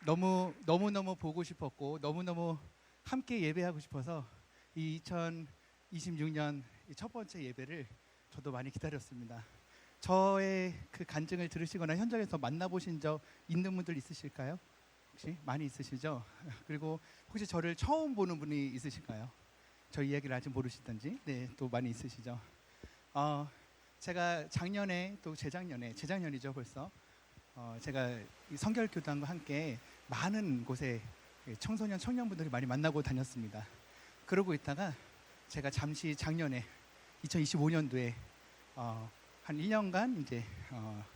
너무너무 보고 싶었고 너무너무 함께 예배하고 싶어서 이 2026년 첫 번째 예배를 저도 많이 기다렸습니다. 저의 그 간증을 들으시거나 현장에서 만나보신 적 있는 분들 있으실까요? 혹시 많이 있으시죠? 그리고 혹시 저를 처음 보는 분이 있으실까요? 저 이야기를 아직 모르시던지 네, 또 많이 있으시죠? 제가 작년에 또 재작년이죠 벌써 제가 이 성결교단과 함께 많은 곳에 청소년 청년분들이 많이 만나고 다녔습니다. 그러고 있다가 제가 잠시 작년에 2025년도에 한 1년간 이제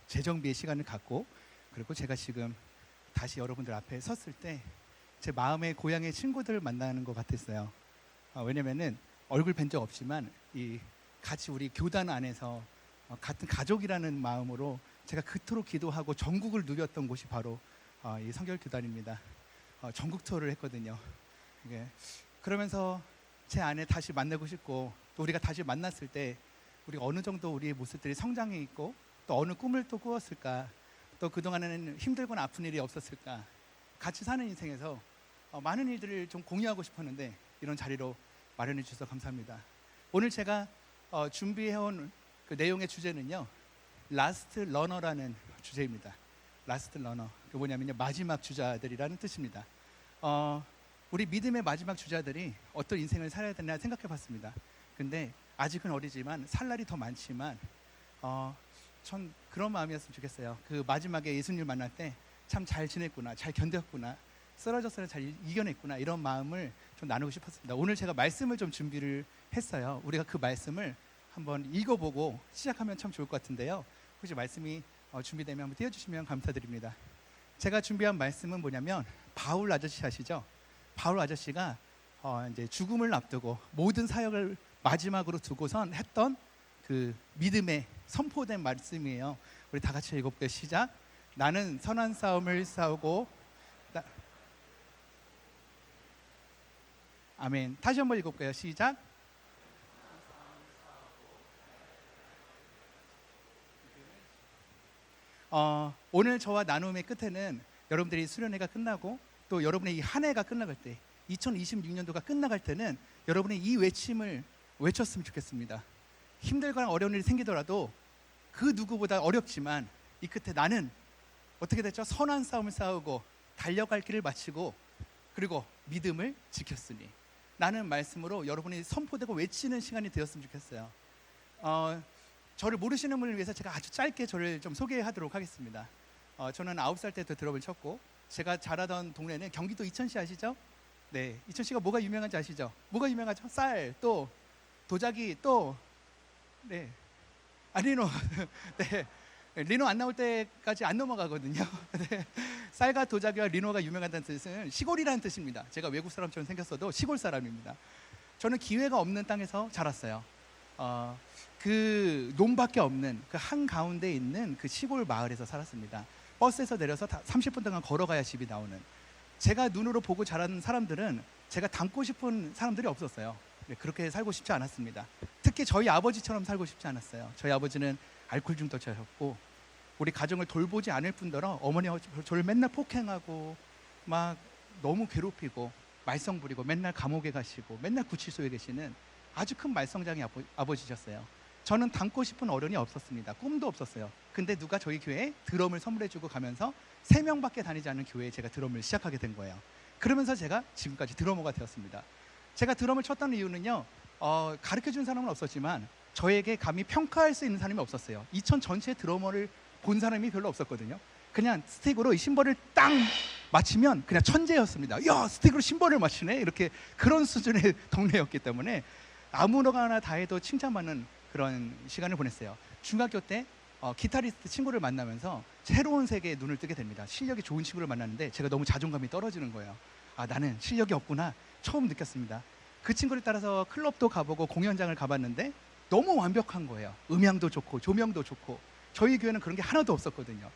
재정비의 시간을 갖고 그리고 제가 지금 다시 여러분들 앞에 섰을 때 제 마음의 고향의 친구들을 만나는 것 같았어요. 왜냐면은 얼굴 뵌 적 없지만 이 같이 우리 교단 안에서 같은 가족이라는 마음으로 제가 그토록 기도하고 전국을 누볐던 곳이 바로 이 성결교단입니다. 전국 투어를 했거든요. 그러면서 제 안에 다시 만나고 싶고 또 우리가 다시 만났을 때 우리가 어느 정도 우리의 모습들이 성장해 있고 또 어느 꿈을 또 꾸었을까 또 그동안에는 힘들거나 아픈 일이 없었을까 같이 사는 인생에서 많은 일들을 좀 공유하고 싶었는데 이런 자리로 마련해 주셔서 감사합니다. 오늘 제가 준비해온 그 내용의 주제는요 라스트 러너라는 주제입니다. 라스트 러너 그 뭐냐면요 마지막 주자들이라는 뜻입니다. 우리 믿음의 마지막 주자들이 어떤 인생을 살아야 되나 생각해 봤습니다. 근데 아직은 어리지만 살 날이 더 많지만 전 그런 마음이었으면 좋겠어요. 그 마지막에 예수님을 만날 때 참 잘 지냈구나, 잘 견뎠구나, 쓰러졌으나 잘 이겨냈구나 이런 마음을 좀 나누고 싶었습니다. 오늘 제가 말씀을 좀 준비를 했어요. 우리가 그 말씀을 한번 읽어보고 시작하면 참 좋을 것 같은데요. 혹시 말씀이 준비되면 한번 띄워주시면 감사드립니다. 제가 준비한 말씀은 뭐냐면 바울 아저씨 아시죠? 바울 아저씨가 이제 죽음을 앞두고 모든 사역을 마지막으로 두고선 했던 그 믿음의 선포된 말씀이에요. 우리 다 같이 읽어볼게요. 시작. 나는 선한 싸움을 싸우고 아멘. 다시 한번 읽어볼게요. 시작. 오늘 저와 나눔의 끝에는 여러분들이 수련회가 끝나고 또 여러분의 이 한 해가 끝나갈 때 2026년도가 끝나갈 때는 여러분의 이 외침을 외쳤으면 좋겠습니다. 힘들거나 어려운 일이 생기더라도 그 누구보다 어렵지만 이 끝에 나는 어떻게 됐죠? 선한 싸움을 싸우고 달려갈 길을 마치고 그리고 믿음을 지켰으니 나는 말씀으로 여러분이 선포되고 외치는 시간이 되었으면 좋겠어요. 저를 모르시는 분을 위해서 제가 아주 짧게 저를 좀 소개하도록 하겠습니다. 저는 9살 때부터 드럼을 쳤고 제가 자라던 동네는 경기도 이천시 아시죠? 네, 이천시가 뭐가 유명한지 아시죠? 뭐가 유명하죠? 쌀, 또 도자기, 또 네, 리노. 네, 리노 안 나올 때까지 안 넘어가거든요. 네, 쌀과 도자기와 리노가 유명하다는 뜻은 시골이라는 뜻입니다. 제가 외국 사람처럼 생겼어도 시골 사람입니다. 저는 기회가 없는 땅에서 자랐어요. 그 논밖에 없는 그 한가운데 있는 그 시골 마을에서 살았습니다. 버스에서 내려서 30분 동안 걸어가야 집이 나오는 제가 눈으로 보고 자란 사람들은 제가 닮고 싶은 사람들이 없었어요. 그렇게 살고 싶지 않았습니다. 특히 저희 아버지처럼 살고 싶지 않았어요. 저희 아버지는 알코올 중독자였고 우리 가정을 돌보지 않을 뿐더러 어머니가 저를 맨날 폭행하고 막 너무 괴롭히고 말썽 부리고 맨날 감옥에 가시고 맨날 구치소에 계시는 아주 큰 말썽장이 아버지셨어요. 저는 닮고 싶은 어른이 없었습니다. 꿈도 없었어요. 근데 누가 저희 교회에 드럼을 선물해주고 가면서 3명밖에 다니지 않는 교회에 제가 드럼을 시작하게 된 거예요. 그러면서 제가 지금까지 드러머가 되었습니다. 제가 드럼을 쳤던 이유는요 가르쳐준 사람은 없었지만 저에게 감히 평가할 수 있는 사람이 없었어요. 이천 전체 드러머를 본 사람이 별로 없었거든요. 그냥 스틱으로 이 심벌을 땅 맞추면 그냥 천재였습니다. 야, 스틱으로 심벌을 맞추네 이렇게 그런 수준의 동네였기 때문에 아무거나 다 해도 칭찬받는 그런 시간을 보냈어요. 중학교 때 기타리스트 친구를 만나면서 새로운 세계에 눈을 뜨게 됩니다. 실력이 좋은 친구를 만났는데 제가 너무 자존감이 떨어지는 거예요. 나는 실력이 없구나 처음 느꼈습니다. 그 친구를 따라서 클럽도 가보고 공연장을 가봤는데 너무 완벽한 거예요. 음향도 좋고 조명도 좋고 저희 교회는 그런 게 하나도 없었거든요.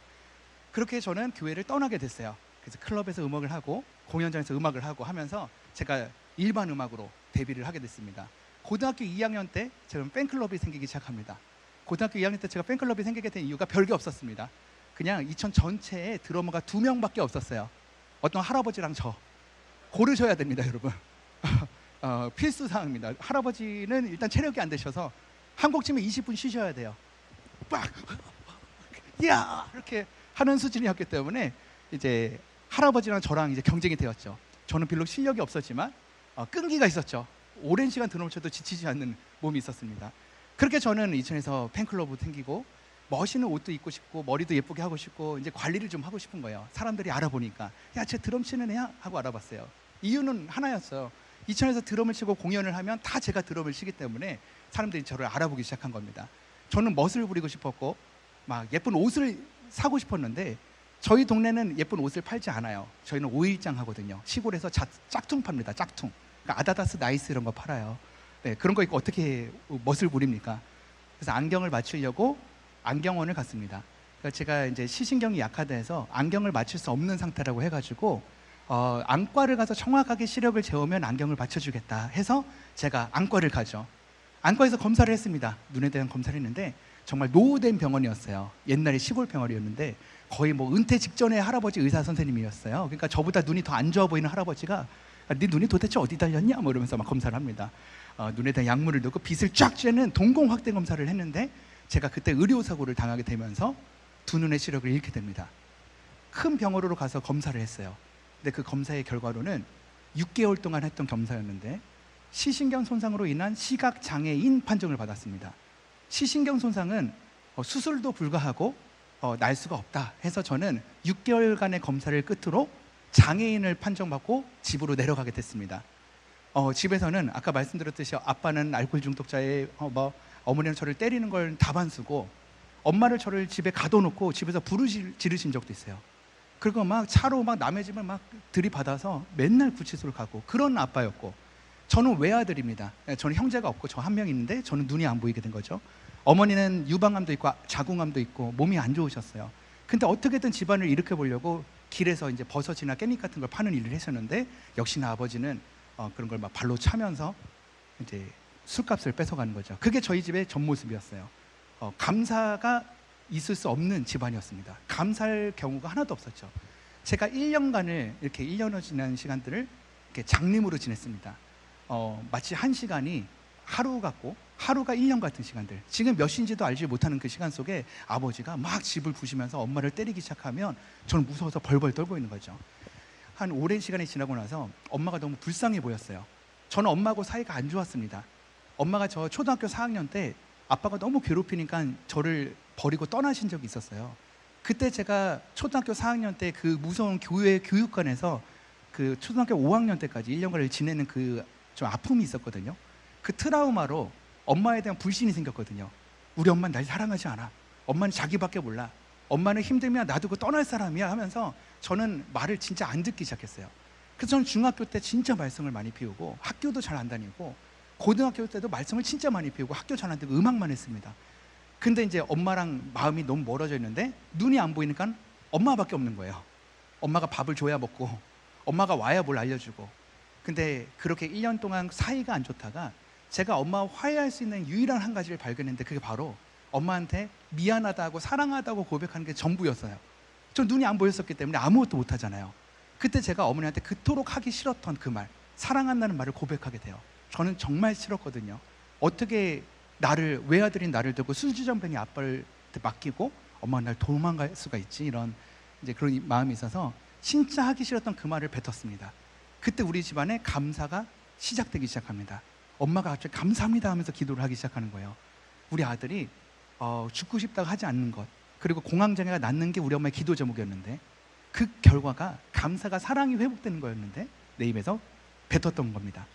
그렇게 저는 교회를 떠나게 됐어요. 그래서 클럽에서 음악을 하고 공연장에서 음악을 하고 하면서 제가 일반 음악으로 데뷔를 하게 됐습니다. 고등학교 2학년 때 제가 팬클럽이 생기기 시작합니다. 고등학교 2학년 때 제가 팬클럽이 생기게 된 이유가 별게 없었습니다. 그냥 이천 전체에 드러머가 2명밖에 없었어요. 어떤 할아버지랑 저 고르셔야 됩니다, 여러분. 필수 사항입니다. 할아버지는 일단 체력이 안 되셔서 한 곡 치면 20분 쉬셔야 돼요. 빡! 야! 이렇게 하는 수준이었기 때문에 이제 할아버지랑 저랑 이제 경쟁이 되었죠. 저는 별로 실력이 없었지만 끈기가 있었죠. 오랜 시간 드럼을 쳐도 지치지 않는 몸이 있었습니다. 그렇게 저는 이천에서 팬클럽도 생기고 멋있는 옷도 입고 싶고 머리도 예쁘게 하고 싶고 이제 관리를 좀 하고 싶은 거예요. 사람들이 알아보니까 야, 쟤 드럼 치는 애야? 하고 알아봤어요. 이유는 하나였어요. 이천에서 드럼을 치고 공연을 하면 다 제가 드럼을 치기 때문에 사람들이 저를 알아보기 시작한 겁니다. 저는 멋을 부리고 싶었고 막 예쁜 옷을 사고 싶었는데 저희 동네는 예쁜 옷을 팔지 않아요. 저희는 오일장 하거든요. 시골에서 짝퉁 팝니다. 짝퉁. 그러니까 아다다스, 나이스 이런 거 팔아요. 네, 그런 거 입고 어떻게 멋을 부립니까? 그래서 안경을 맞추려고 안경원을 갔습니다. 그러니까 제가 이제 시신경이 약하다 해서 안경을 맞출 수 없는 상태라고 해가지고 안과를 가서 정확하게 시력을 재우면 안경을 맞춰주겠다 해서 제가 안과를 가죠. 안과에서 검사를 했습니다. 눈에 대한 검사를 했는데 정말 노후된 병원이었어요. 옛날에 시골 병원이었는데 거의 뭐 은퇴 직전의 할아버지 의사 선생님이었어요. 그러니까 저보다 눈이 더 안 좋아 보이는 할아버지가 네 눈이 도대체 어디 달렸냐? 뭐 이러면서 막 검사를 합니다. 눈에 대한 약물을 넣고 빛을 쫙 쬐는 동공 확대 검사를 했는데 제가 그때 의료사고를 당하게 되면서 두 눈의 시력을 잃게 됩니다. 큰 병원으로 가서 검사를 했어요. 근데 그 검사의 결과로는 6개월 동안 했던 검사였는데 시신경 손상으로 인한 시각장애인 판정을 받았습니다. 시신경 손상은 수술도 불가하고 날 수가 없다 해서 저는 6개월간의 검사를 끝으로 장애인을 판정받고 집으로 내려가게 됐습니다. 집에서는 아까 말씀드렸듯이 아빠는 알코올 중독자에 어머니는 저를 때리는 걸 다반수고 엄마를 저를 집에 가둬놓고 집에서 불을 지르신 적도 있어요. 그리고 막 차로 막 남의 집을 막 들이받아서 맨날 구치소를 가고 그런 아빠였고 저는 외아들입니다. 저는 형제가 없고 저 한 명 있는데 저는 눈이 안 보이게 된 거죠. 어머니는 유방암도 있고 자궁암도 있고 몸이 안 좋으셨어요. 근데 어떻게든 집안을 일으켜 보려고 길에서 이제 버섯이나 깻잎 같은 걸 파는 일을 하셨는데 역시나 아버지는 그런 걸 막 발로 차면서 이제 술값을 뺏어가는 거죠. 그게 저희 집의 전 모습이었어요. 감사가 있을 수 없는 집안이었습니다. 감사할 경우가 하나도 없었죠. 제가 1년간을 이렇게 1년을 지난 시간들을 이렇게 장님으로 지냈습니다. 마치 한 시간이 하루 같고 하루가 1년 같은 시간들. 지금 몇 시인지도 알지 못하는 그 시간 속에 아버지가 막 집을 부시면서 엄마를 때리기 시작하면 저는 무서워서 벌벌 떨고 있는 거죠. 한 오랜 시간이 지나고 나서 엄마가 너무 불쌍해 보였어요. 저는 엄마하고 사이가 안 좋았습니다. 엄마가 저 초등학교 4학년 때 아빠가 너무 괴롭히니까 저를 버리고 떠나신 적이 있었어요. 그때 제가 초등학교 4학년 때 그 무서운 교회 교육관에서 그 초등학교 5학년 때까지 1년간을 지내는 그 좀 아픔이 있었거든요. 그 트라우마로 엄마에 대한 불신이 생겼거든요. 우리 엄마는 날 사랑하지 않아. 엄마는 자기밖에 몰라. 엄마는 힘들면 놔두고 떠날 사람이야 하면서 저는 말을 진짜 안 듣기 시작했어요. 그래서 저는 중학교 때 진짜 말썽을 많이 피우고 학교도 잘 안 다니고 고등학교 때도 말썽을 진짜 많이 피우고 학교 잘 안 다니고 음악만 했습니다. 근데 이제 엄마랑 마음이 너무 멀어져 있는데 눈이 안 보이니까 엄마밖에 없는 거예요. 엄마가 밥을 줘야 먹고 엄마가 와야 뭘 알려주고. 근데 그렇게 1년 동안 사이가 안 좋다가 제가 엄마와 화해할 수 있는 유일한 한 가지를 발견했는데 그게 바로 엄마한테 미안하다고 사랑하다고 고백하는 게 전부였어요. 저 눈이 안 보였었기 때문에 아무것도 못 하잖아요. 그때 제가 어머니한테 그토록 하기 싫었던 그 말, 사랑한다는 말을 고백하게 돼요. 저는 정말 싫었거든요. 어떻게 나를, 외아들인 나를 두고 술주정뱅이 아빠를 맡기고 엄마가 날 도망갈 수가 있지, 이런 이제 그런 마음이 있어서 진짜 하기 싫었던 그 말을 뱉었습니다. 그때 우리 집안에 감사가 시작되기 시작합니다. 엄마가 갑자기 감사합니다 하면서 기도를 하기 시작하는 거예요. 우리 아들이 죽고 싶다고 하지 않는 것, 그리고 공황장애가 낫는 게 우리 엄마의 기도 제목이었는데 그 결과가 감사가 사랑이 회복되는 거였는데 내 입에서 뱉었던 겁니다.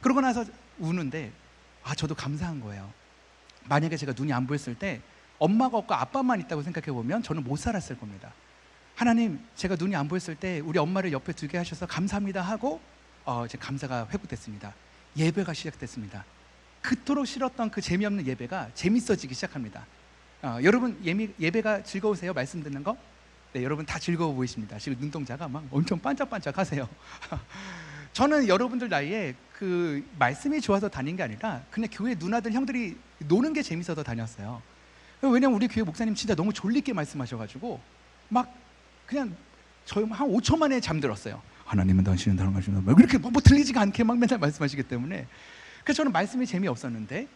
그러고 나서 우는데 저도 감사한 거예요. 만약에 제가 눈이 안 보였을 때 엄마가 없고 아빠만 있다고 생각해 보면 저는 못 살았을 겁니다. 하나님, 제가 눈이 안 보였을 때 우리 엄마를 옆에 두게 하셔서 감사합니다 하고 이제 감사가 회복됐습니다. 예배가 시작됐습니다. 그토록 싫었던 그 재미없는 예배가 재밌어지기 시작합니다. 여러분 예배가 즐거우세요? 말씀 듣는 거? 네, 여러분 다 즐거워 보이십니다. 지금 눈동자가 막 엄청 반짝반짝 하세요. 저는 여러분들 나이에 그 말씀이 좋아서 다닌 게 아니라 그냥 교회 누나들 형들이 노는 게 재밌어서 다녔어요. 왜냐면 우리 교회 목사님 진짜 너무 졸리게 말씀하셔가지고 막 그냥 저희 한 5초 만에 잠들었어요. 하나님은 당신은 당하시는 막 그렇게 뭐 들리지가 않게 막 맨날 말씀하시기 때문에. 그래서 저는 말씀이 재미없었는데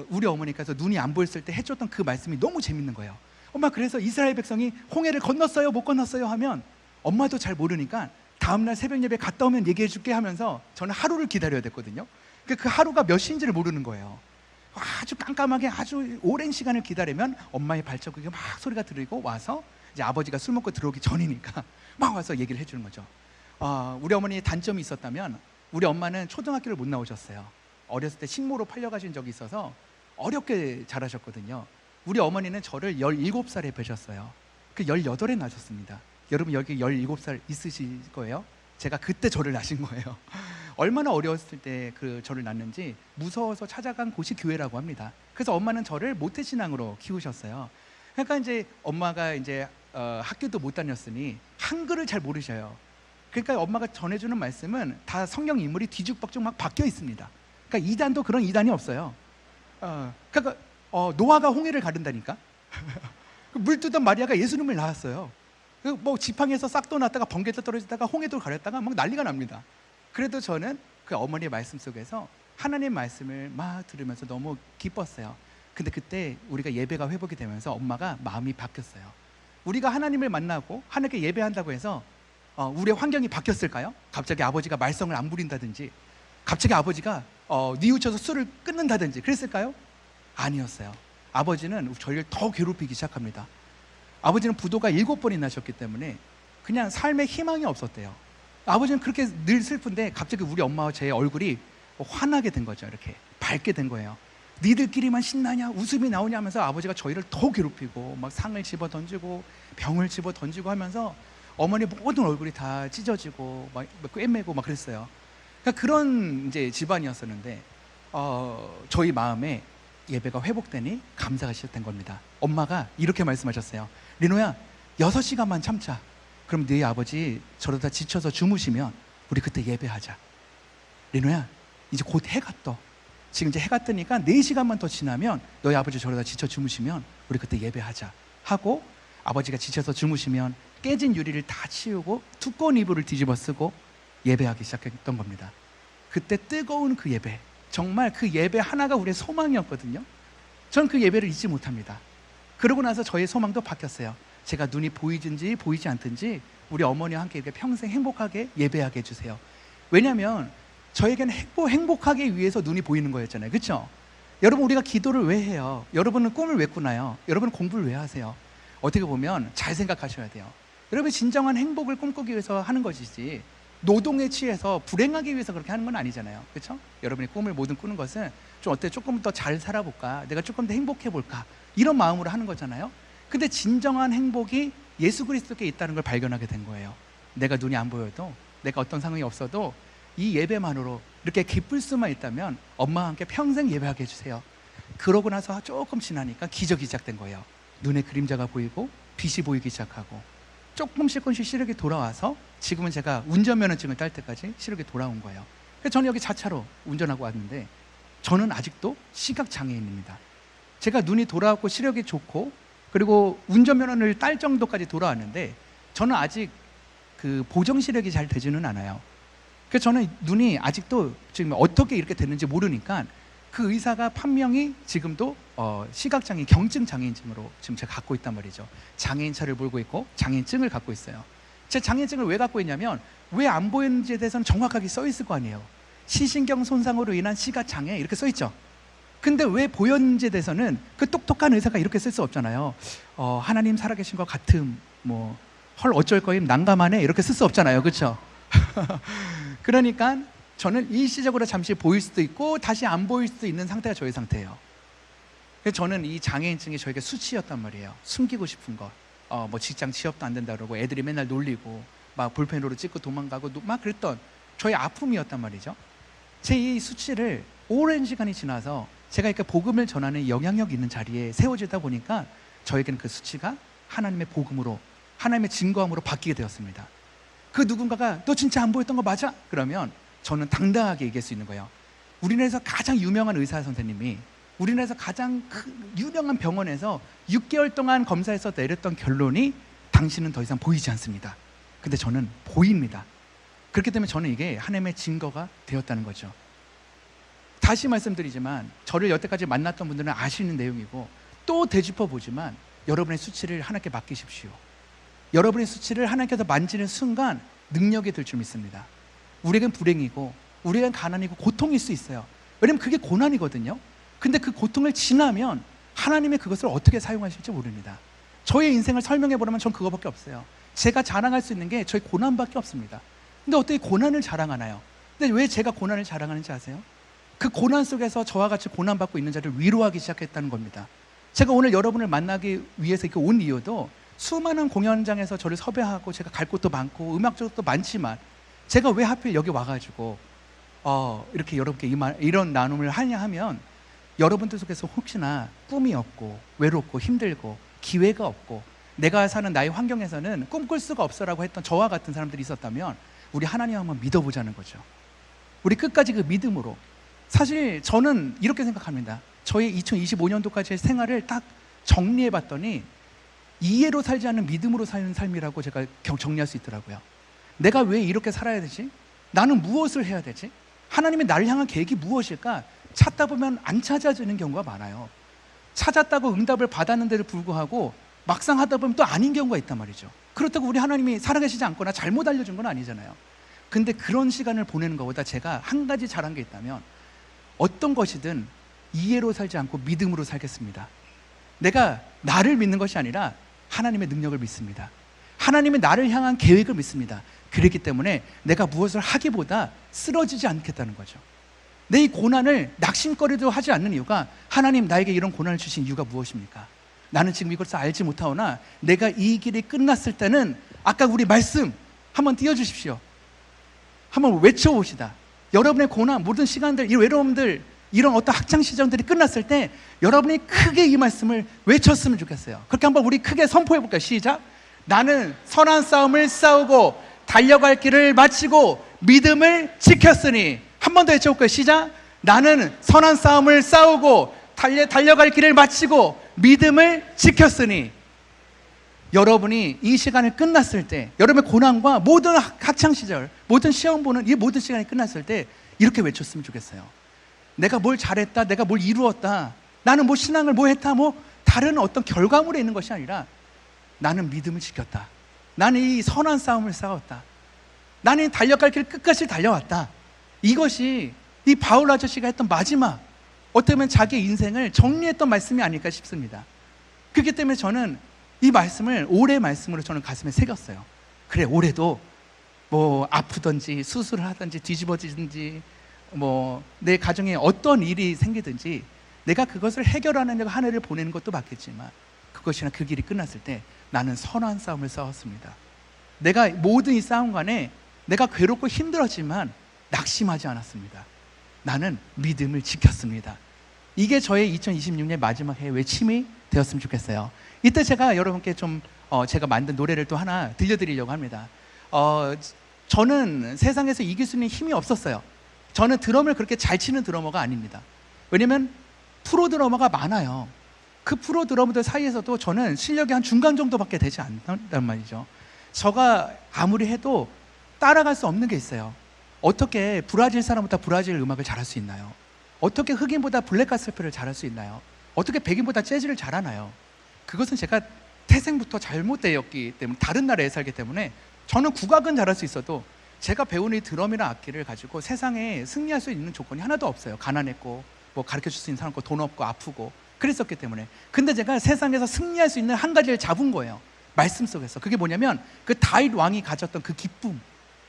우리 어머니께서 눈이 안 보였을 때 해줬던 그 말씀이 너무 재밌는 거예요. 엄마, 그래서 이스라엘 백성이 홍해를 건넜어요 못 건넜어요 하면 엄마도 잘 모르니까 다음날 새벽 예배 갔다 오면 얘기해 줄게 하면서 저는 하루를 기다려야 됐거든요. 그 하루가 몇 시인지를 모르는 거예요. 아주 깜깜하게 아주 오랜 시간을 기다리면 엄마의 발자국이 막 소리가 들리고 와서 이제 아버지가 술 먹고 들어오기 전이니까 막 와서 얘기를 해주는 거죠. 우리 어머니의 단점이 있었다면 우리 엄마는 초등학교를 못 나오셨어요. 어렸을 때 식모로 팔려가신 적이 있어서 어렵게 자라셨거든요. 우리 어머니는 저를 17살에 뵈셨어요. 그 18에 나셨습니다. 여러분 여기 17살 있으실 거예요? 제가 그때 저를 낳으신 거예요. 얼마나 어려웠을 때 저를 낳는지 무서워서 찾아간 곳이 교회라고 합니다. 그래서 엄마는 저를 모태신앙으로 키우셨어요. 그러니까 이제 엄마가 이제 학교도 못 다녔으니 한글을 잘 모르셔요. 그러니까 엄마가 전해주는 말씀은 다 성경 인물이 뒤죽박죽 막 바뀌어 있습니다. 그러니까 이단도 그런 이단이 없어요. 그러니까 노아가 홍해를 가른다니까. 물 뜨던 마리아가 예수님을 낳았어요. 뭐 지팡이에서 싹도 났다가 번개도 떨어지다가 홍해도 가렸다가 막 난리가 납니다. 그래도 저는 그 어머니의 말씀 속에서 하나님 말씀을 막 들으면서 너무 기뻤어요. 근데 그때 우리가 예배가 회복이 되면서 엄마가 마음이 바뀌었어요. 우리가 하나님을 만나고 하나님께 예배한다고 해서 우리의 환경이 바뀌었을까요? 갑자기 아버지가 말썽을 안 부린다든지 갑자기 아버지가 뉘우쳐서 술을 끊는다든지 그랬을까요? 아니었어요. 아버지는 저희를 더 괴롭히기 시작합니다. 아버지는 부도가 7번이 나셨기 때문에 그냥 삶에 희망이 없었대요. 아버지는 그렇게 늘 슬픈데 갑자기 우리 엄마와 제 얼굴이 환하게 된 거죠. 이렇게 밝게 된 거예요. 니들끼리만 신나냐 웃음이 나오냐 하면서 아버지가 저희를 더 괴롭히고 막 상을 집어 던지고 병을 집어 던지고 하면서 어머니 모든 얼굴이 다 찢어지고 막 꿰매고 막 그랬어요. 그러니까 그런 이제 집안이었었는데 저희 마음에 예배가 회복되니 감사가 시작된 겁니다. 엄마가 이렇게 말씀하셨어요. 리노야 6시간만 참자. 그럼 네 아버지 저러다 지쳐서 주무시면 우리 그때 예배하자. 리노야 이제 곧 해가 떠. 지금 이제 해가 뜨니까 4시간만 더 지나면 너희 아버지 저러다 지쳐 주무시면 우리 그때 예배하자 하고 아버지가 지쳐서 주무시면 깨진 유리를 다 치우고 두꺼운 이불을 뒤집어 쓰고 예배하기 시작했던 겁니다. 그때 뜨거운 그 예배, 정말 그 예배 하나가 우리의 소망이었거든요. 전 그 예배를 잊지 못합니다. 그러고 나서 저의 소망도 바뀌었어요. 제가 눈이 보이든지 보이지 않든지 우리 어머니와 함께 이렇게 평생 행복하게 예배하게 해주세요. 왜냐하면 저에게는 행복하기 위해서 눈이 보이는 거였잖아요. 그렇죠? 여러분 우리가 기도를 왜 해요? 여러분은 꿈을 왜 꾸나요? 여러분은 공부를 왜 하세요? 어떻게 보면 잘 생각하셔야 돼요. 여러분 진정한 행복을 꿈꾸기 위해서 하는 것이지 노동에 취해서 불행하기 위해서 그렇게 하는 건 아니잖아요. 그렇죠? 여러분이 꿈을 뭐든 꾸는 것은 조금 더 잘 살아볼까, 내가 조금 더 행복해 볼까 이런 마음으로 하는 거잖아요. 근데 진정한 행복이 예수 그리스도께 있다는 걸 발견하게 된 거예요. 내가 눈이 안 보여도 내가 어떤 상황이 없어도 이 예배만으로 이렇게 기쁠 수만 있다면 엄마와 함께 평생 예배하게 해주세요. 그러고 나서 조금 지나니까 기적이 시작된 거예요. 눈에 그림자가 보이고 빛이 보이기 시작하고 조금씩 시력이 돌아와서 지금은 제가 운전면허증을 딸 때까지 시력이 돌아온 거예요. 그래서 저는 여기 자차로 운전하고 왔는데 저는 아직도 시각장애인입니다. 제가 눈이 돌아왔고 시력이 좋고 그리고 운전면허를 딸 정도까지 돌아왔는데 저는 아직 그 보정 시력이 잘 되지는 않아요. 그래서 저는 눈이 아직도 지금 어떻게 이렇게 됐는지 모르니까 그 의사가 판명이 지금도 시각장애인 경증 장애인증으로 지금 제가 갖고 있단 말이죠. 장애인차를 몰고 있고 장애인증을 갖고 있어요. 제 장애인증을 왜 갖고 있냐면 왜 안 보이는지에 대해서는 정확하게 써 있을 거 아니에요. 시신경 손상으로 인한 시각장애 이렇게 써 있죠. 근데 왜 보였는지에 대해서는 그 똑똑한 의사가 이렇게 쓸 수 없잖아요. 하나님 살아계신 것 같음, 뭐 헐 어쩔 거임 난감하네 이렇게 쓸 수 없잖아요. 그렇죠? 그러니까 저는 일시적으로 잠시 보일 수도 있고 다시 안 보일 수도 있는 상태가 저의 상태예요. 그래서 저는 이 장애인증이 저에게 수치였단 말이에요. 숨기고 싶은 것, 뭐 직장 취업도 안 된다 그러고 애들이 맨날 놀리고 막 볼펜으로 찍고 도망가고 막 그랬던 저의 아픔이었단 말이죠. 제 이 수치를 오랜 시간이 지나서 제가 이렇게 복음을 전하는 영향력 있는 자리에 세워지다 보니까 저에게는 그 수치가 하나님의 복음으로 하나님의 증거함으로 바뀌게 되었습니다. 그 누군가가 너 진짜 안 보였던 거 맞아? 그러면 저는 당당하게 얘기할 수 있는 거예요. 우리나라에서 가장 유명한 의사 선생님이 우리나라에서 가장 유명한 병원에서 6개월 동안 검사해서 내렸던 결론이 당신은 더 이상 보이지 않습니다. 근데 저는 보입니다. 그렇기 때문에 저는 이게 하나님의 증거가 되었다는 거죠. 다시 말씀드리지만 저를 여태까지 만났던 분들은 아시는 내용이고 또 되짚어 보지만 여러분의 수치를 하나님께 맡기십시오. 여러분의 수치를 하나님께서 만지는 순간 능력이 될 줄 믿습니다. 우리에겐 불행이고 우리에겐 가난이고 고통일 수 있어요. 왜냐면 그게 고난이거든요. 근데 그 고통을 지나면 하나님이 그것을 어떻게 사용하실지 모릅니다. 저의 인생을 설명해 보려면 전 그거밖에 없어요. 제가 자랑할 수 있는 게 저희 고난밖에 없습니다. 근데 어떻게 고난을 자랑하나요? 근데 왜 제가 고난을 자랑하는지 아세요? 그 고난 속에서 저와 같이 고난받고 있는 자를 위로하기 시작했다는 겁니다. 제가 오늘 여러분을 만나기 위해서 이렇게 온 이유도 수많은 공연장에서 저를 섭외하고 제가 갈 곳도 많고 음악적도 많지만 제가 왜 하필 여기 와가지고 이렇게 여러분께 이런 나눔을 하냐 하면 여러분들 속에서 혹시나 꿈이 없고 외롭고 힘들고 기회가 없고 내가 사는 나의 환경에서는 꿈꿀 수가 없어라고 했던 저와 같은 사람들이 있었다면 우리 하나님 한번 믿어보자는 거죠. 우리 끝까지 그 믿음으로. 사실 저는 이렇게 생각합니다. 저의 2025년도까지의 생활을 딱 정리해 봤더니 이해로 살지 않는 믿음으로 사는 삶이라고 제가 정리할 수 있더라고요. 내가 왜 이렇게 살아야 되지? 나는 무엇을 해야 되지? 하나님이 나를 향한 계획이 무엇일까? 찾다 보면 안 찾아지는 경우가 많아요. 찾았다고 응답을 받았는데도 불구하고 막상 하다 보면 또 아닌 경우가 있단 말이죠. 그렇다고 우리 하나님이 살아계시지 않거나 잘못 알려준 건 아니잖아요. 근데 그런 시간을 보내는 것보다 제가 한 가지 잘한 게 있다면 어떤 것이든 이해로 살지 않고 믿음으로 살겠습니다. 내가 나를 믿는 것이 아니라 하나님의 능력을 믿습니다. 하나님의 나를 향한 계획을 믿습니다. 그렇기 때문에 내가 무엇을 하기보다 쓰러지지 않겠다는 거죠. 내 이 고난을 낙심거리도 하지 않는 이유가 하나님 나에게 이런 고난을 주신 이유가 무엇입니까? 나는 지금 이것을 알지 못하오나 내가 이 길이 끝났을 때는 아까 우리 말씀 한번 띄워주십시오. 한번 외쳐봅시다. 여러분의 고난, 모든 시간들, 이 외로움들, 이런 어떤 학창시절들이 끝났을 때 여러분이 크게 이 말씀을 외쳤으면 좋겠어요. 그렇게 한번 우리 크게 선포해볼까요? 시작. 나는 선한 싸움을 싸우고 달려갈 길을 마치고 믿음을 지켰으니. 한 번 더 외쳐볼까요? 시작. 나는 선한 싸움을 싸우고 달려갈 길을 마치고 믿음을 지켰으니. 여러분이 이 시간을 끝났을 때 여러분의 고난과 모든 학창시절, 모든 시험 보는 이 모든 시간이 끝났을 때 이렇게 외쳤으면 좋겠어요. 내가 뭘 잘했다, 내가 뭘 이루었다, 나는 뭐 신앙을 뭐 했다, 뭐 다른 어떤 결과물에 있는 것이 아니라 나는 믿음을 지켰다, 나는 이 선한 싸움을 싸웠다, 나는 달려갈 길 끝까지 달려왔다. 이것이 이 바울 아저씨가 했던 마지막, 어떻게 보면 자기 인생을 정리했던 말씀이 아닐까 싶습니다. 그렇기 때문에 저는 이 말씀을 올해 말씀으로 저는 가슴에 새겼어요. 그래, 올해도 뭐 아프든지 수술을 하든지 뒤집어지든지 뭐 내 가정에 어떤 일이 생기든지 내가 그것을 해결하는 한 해를 보내는 것도 맞겠지만 그것이나 그 길이 끝났을 때 나는 선한 싸움을 싸웠습니다. 내가 모든 이 싸움 간에 내가 괴롭고 힘들었지만 낙심하지 않았습니다. 나는 믿음을 지켰습니다. 이게 저의 2026년 마지막 해의 외침이 되었으면 좋겠어요. 이때 제가 여러분께 좀 제가 만든 노래를 또 하나 들려드리려고 합니다. 저는 세상에서 이길 수 있는 힘이 없었어요. 저는 드럼을 그렇게 잘 치는 드러머가 아닙니다. 왜냐면 프로 드러머가 많아요. 그 프로 드러머들 사이에서도 저는 실력이 한 중간 정도밖에 되지 않단 말이죠. 제가 아무리 해도 따라갈 수 없는 게 있어요. 어떻게 브라질 사람보다 브라질 음악을 잘할 수 있나요? 어떻게 흑인보다 블랙 가스펠을 잘할 수 있나요? 어떻게 백인보다 재즈를 잘하나요? 그것은 제가 태생부터 잘못되었기 때문에, 다른 나라에 살기 때문에 저는 국악은 잘할 수 있어도 제가 배운 이 드럼이나 악기를 가지고 세상에 승리할 수 있는 조건이 하나도 없어요. 가난했고 뭐 가르쳐줄 수 있는 사람 없고 돈 없고 아프고 그랬었기 때문에. 근데 제가 세상에서 승리할 수 있는 한 가지를 잡은 거예요. 말씀 속에서. 그게 뭐냐면 그 다윗 왕이 가졌던 그 기쁨,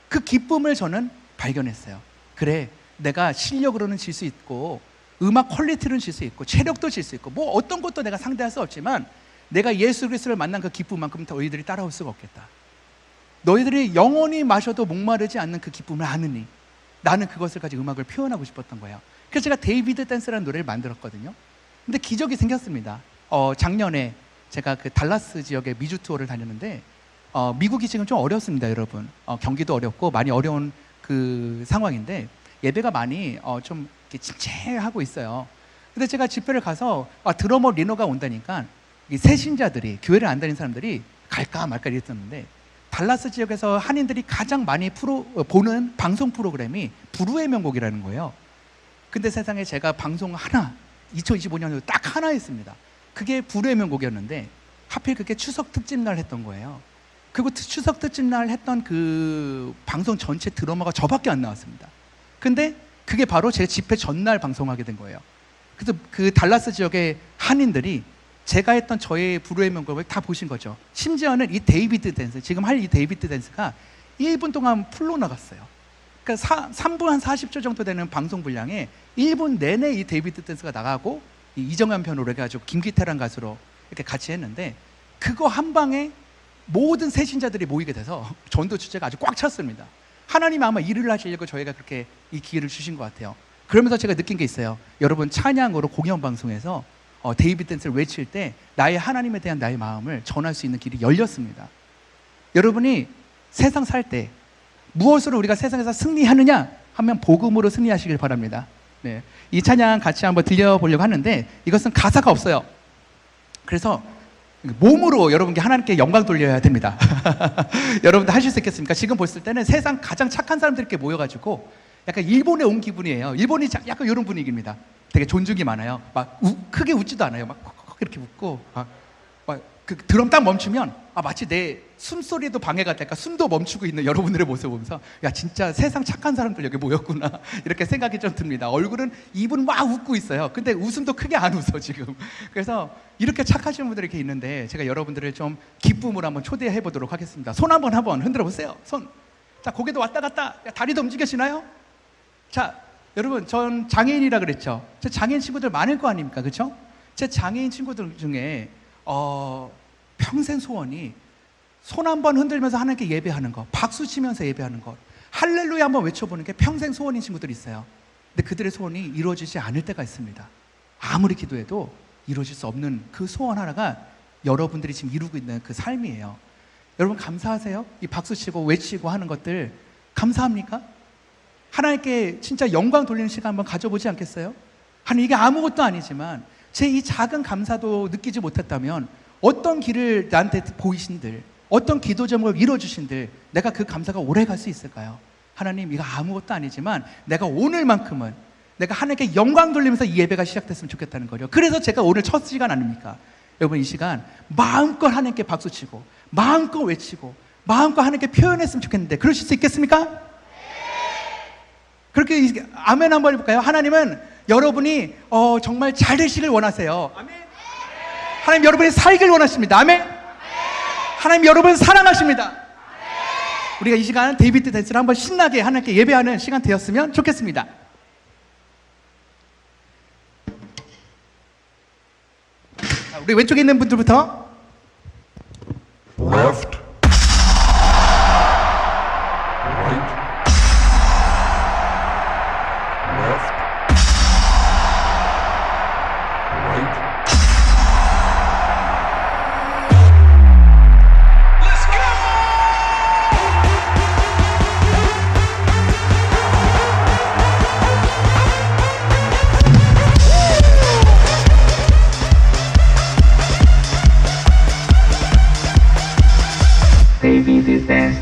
그 기쁨을 저는 발견했어요. 그래, 내가 실력으로는 질 수 있고 음악 퀄리티로는 질 수 있고 체력도 질 수 있고 뭐 어떤 것도 내가 상대할 수 없지만 내가 예수 그리스도를 만난 그 기쁨만큼 너희들이 따라올 수가 없겠다. 너희들이 영원히 마셔도 목마르지 않는 그 기쁨을 아느니 나는 그것을 가지고 음악을 표현하고 싶었던 거예요. 그래서 제가 데이비드 댄스라는 노래를 만들었거든요. 근데 기적이 생겼습니다. 작년에 제가 그 달라스 지역에 미주 투어를 다녔는데 미국이 지금 좀 어렵습니다, 여러분. 경기도 어렵고 많이 어려운 그 상황인데 예배가 많이 좀 이렇게 침체하고 있어요. 근데 제가 집회를 가서 드러머 리노가 온다니까 이 새신자들이, 교회를 안 다니는 사람들이 갈까 말까 이랬었는데 달라스 지역에서 한인들이 가장 많이 보는 방송 프로그램이 불후의 명곡이라는 거예요. 근데 세상에 제가 방송 하나 2025년에 딱 하나 했습니다. 그게 불후의 명곡이었는데 하필 그게 추석 특집날 했던 거예요. 그리고 추석 특집날 했던 그 방송 전체 드라마가 저밖에 안 나왔습니다. 근데 그게 바로 제 집회 전날 방송하게 된 거예요. 그래서 그 달라스 지역의 한인들이 제가 했던 저의 불후의 명곡을 다 보신 거죠. 심지어는 이 데이비드 댄스, 지금 할 이 데이비드 댄스가 1분 동안 풀로 나갔어요. 그러니까 3분 한 40초 정도 되는 방송 분량에 1분 내내 이 데이비드 댄스가 나가고 이정현 편으로 해가지고 김기태란 가수로 이렇게 같이 했는데 그거 한 방에 모든 새신자들이 모이게 돼서 전도 주제가 아주 꽉 찼습니다. 하나님이 아마 일을 하시려고 저희가 그렇게 이 기회를 주신 것 같아요. 그러면서 제가 느낀 게 있어요. 여러분 찬양으로 공연 방송에서 데이비드 댄스를 외칠 때 나의 하나님에 대한 나의 마음을 전할 수 있는 길이 열렸습니다. 여러분이 세상 살 때 무엇으로 우리가 세상에서 승리하느냐 하면 복음으로 승리하시길 바랍니다. 네, 이 찬양 같이 한번 들려보려고 하는데 이것은 가사가 없어요. 그래서 몸으로 여러분께 하나님께 영광 돌려야 됩니다. 여러분들 하실 수 있겠습니까? 지금 보실 때는 세상 가장 착한 사람들이 이렇게 모여가지고 약간 일본에 온 기분이에요. 일본이 약간 이런 분위기입니다. 되게 존중이 많아요. 막 크게 웃지도 않아요. 막 이렇게 웃고 그 드럼 딱 멈추면 마치 내 숨소리도 방해가 될까 숨도 멈추고 있는 여러분들의 모습을 보면서 야 진짜 세상 착한 사람들 여기 모였구나 이렇게 생각이 좀 듭니다. 얼굴은 입은 막 웃고 있어요. 근데 웃음도 크게 안 웃어 지금. 그래서 이렇게 착하신 분들이 이렇게 있는데 제가 여러분들을 좀 기쁨으로 한번 초대해 보도록 하겠습니다. 손 한번 흔들어 보세요. 손. 자 고개도 왔다 갔다. 다리도 움직여지나요? 자 여러분 전 장애인이라 그랬죠. 제 장애인 친구들 많을 거 아닙니까? 그렇죠? 제 장애인 친구들 중에 평생 소원이 손 한번 흔들면서 하나님께 예배하는 것, 박수 치면서 예배하는 것, 할렐루야 한번 외쳐보는 게 평생 소원인 친구들이 있어요. 근데 그들의 소원이 이루어지지 않을 때가 있습니다. 아무리 기도해도 이루어질 수 없는 그 소원 하나가 여러분들이 지금 이루고 있는 그 삶이에요. 여러분 감사하세요? 이 박수 치고 외치고 하는 것들 감사합니까? 하나님께 진짜 영광 돌리는 시간 한번 가져보지 않겠어요? 하나님 이게 아무것도 아니지만 제 이 작은 감사도 느끼지 못했다면 어떤 길을 나한테 보이신들, 어떤 기도 제목을 이뤄주신들 내가 그 감사가 오래 갈 수 있을까요? 하나님 이거 아무것도 아니지만 내가 오늘만큼은 내가 하나님께 영광 돌리면서 이 예배가 시작됐으면 좋겠다는 거죠. 그래서 제가 오늘 첫 시간 아닙니까? 여러분 이 시간 마음껏 하나님께 박수치고 마음껏 외치고 마음껏 하나님께 표현했으면 좋겠는데 그러실 수 있겠습니까? 그렇게 아멘 한번 해볼까요? 하나님은 여러분이 정말 잘 되시길 원하세요. 아멘. 하나님 여러분이 살길 원하십니다. 아멘. 하나님 여러분 사랑하십니다. 우리가 이 시간 데이비드 댄스를 한번 신나게 하나님께 예배하는 시간 되었으면 좋겠습니다. 자, 우리 왼쪽에 있는 분들부터 left, right, left, right. Let's go! David dance.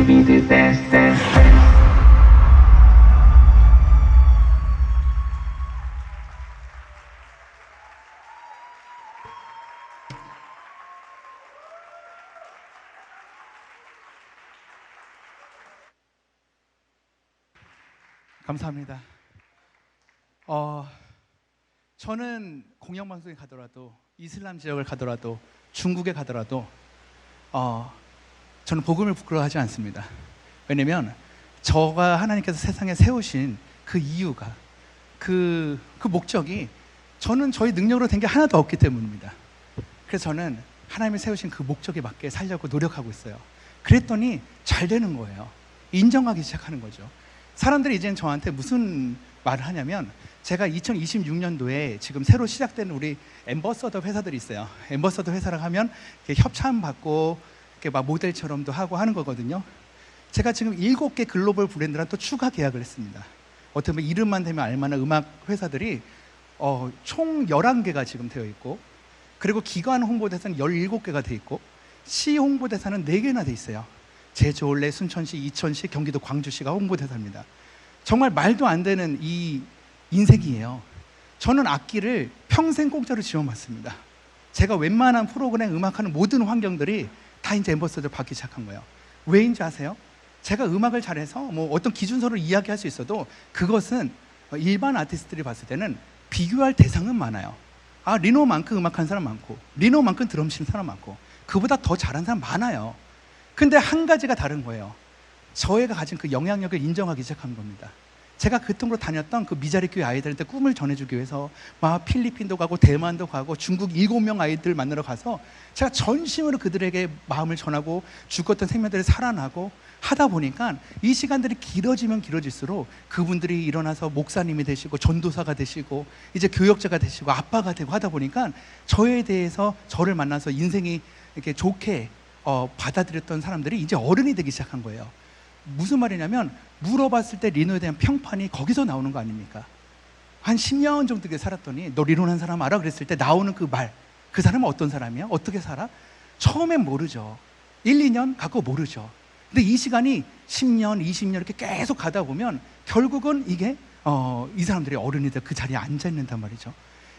Baby the dance dance dance. 감사합니다. 저는 공영방송에 가더라도 이슬람 지역을 가더라도 중국에 가더라도 저는 복음을 부끄러워하지 않습니다. 왜냐면 저가 하나님께서 세상에 세우신 그 이유가 그 목적이 저는 저희 능력으로 된 게 하나도 없기 때문입니다. 그래서 저는 하나님이 세우신 그 목적에 맞게 살려고 노력하고 있어요. 그랬더니 잘 되는 거예요. 인정하기 시작하는 거죠. 사람들이 이제는 저한테 무슨 말을 하냐면 제가 2026년도에 지금 새로 시작된 우리 앰버서더 회사들이 있어요. 앰버서더 회사라고 하면 협찬 받고 이렇게 막 모델처럼도 하고 하는 거거든요. 제가 지금 7개 글로벌 브랜드랑 또 추가 계약을 했습니다. 어떻게 보면 이름만 대면 알만한 음악 회사들이 총 11개가 지금 되어 있고, 그리고 기관 홍보대사는 17개가 되어 있고, 시 홍보대사는 4개나 되어 있어요. 제주, 올레, 순천시, 이천시, 경기도 광주시가 홍보대사입니다. 정말 말도 안 되는 이 인생이에요. 저는 악기를 평생 공짜로 지원받습니다. 제가 웬만한 프로그램 음악하는 모든 환경들이 다 이제 앰버서더를 받기 시작한 거예요. 왜인지 아세요? 제가 음악을 잘해서 뭐 어떤 기준서를 이야기할 수 있어도 그것은 일반 아티스트들이 봤을 때는 비교할 대상은 많아요. 리노만큼 음악하는 사람 많고, 리노만큼 드럼 치는 사람 많고, 그보다 더 잘하는 사람 많아요. 근데 한 가지가 다른 거예요. 저희가 가진 그 영향력을 인정하기 시작한 겁니다. 제가 그 통으로 다녔던 그 미자리 교회 아이들한테 꿈을 전해주기 위해서 막 필리핀도 가고 대만도 가고 중국 7명 아이들 만나러 가서 제가 전심으로 그들에게 마음을 전하고 죽었던 생명들을 살아나고 하다 보니까 이 시간들이 길어지면 길어질수록 그분들이 일어나서 목사님이 되시고 전도사가 되시고 이제 교역자가 되시고 아빠가 되고 하다 보니까 저에 대해서 저를 만나서 인생이 이렇게 좋게 받아들였던 사람들이 이제 어른이 되기 시작한 거예요. 무슨 말이냐면 물어봤을 때 리노에 대한 평판이 거기서 나오는 거 아닙니까? 한 10년 정도 살았더니 너 리노라는 사람 알아? 그랬을 때 나오는 그 말, 그 사람은 어떤 사람이야? 어떻게 살아? 처음엔 모르죠. 1, 2년 갖고 모르죠. 근데 이 시간이 10년, 20년 이렇게 계속 가다 보면 결국은 이게 이 사람들이 어른이 돼 그 자리에 앉아 있는단 말이죠.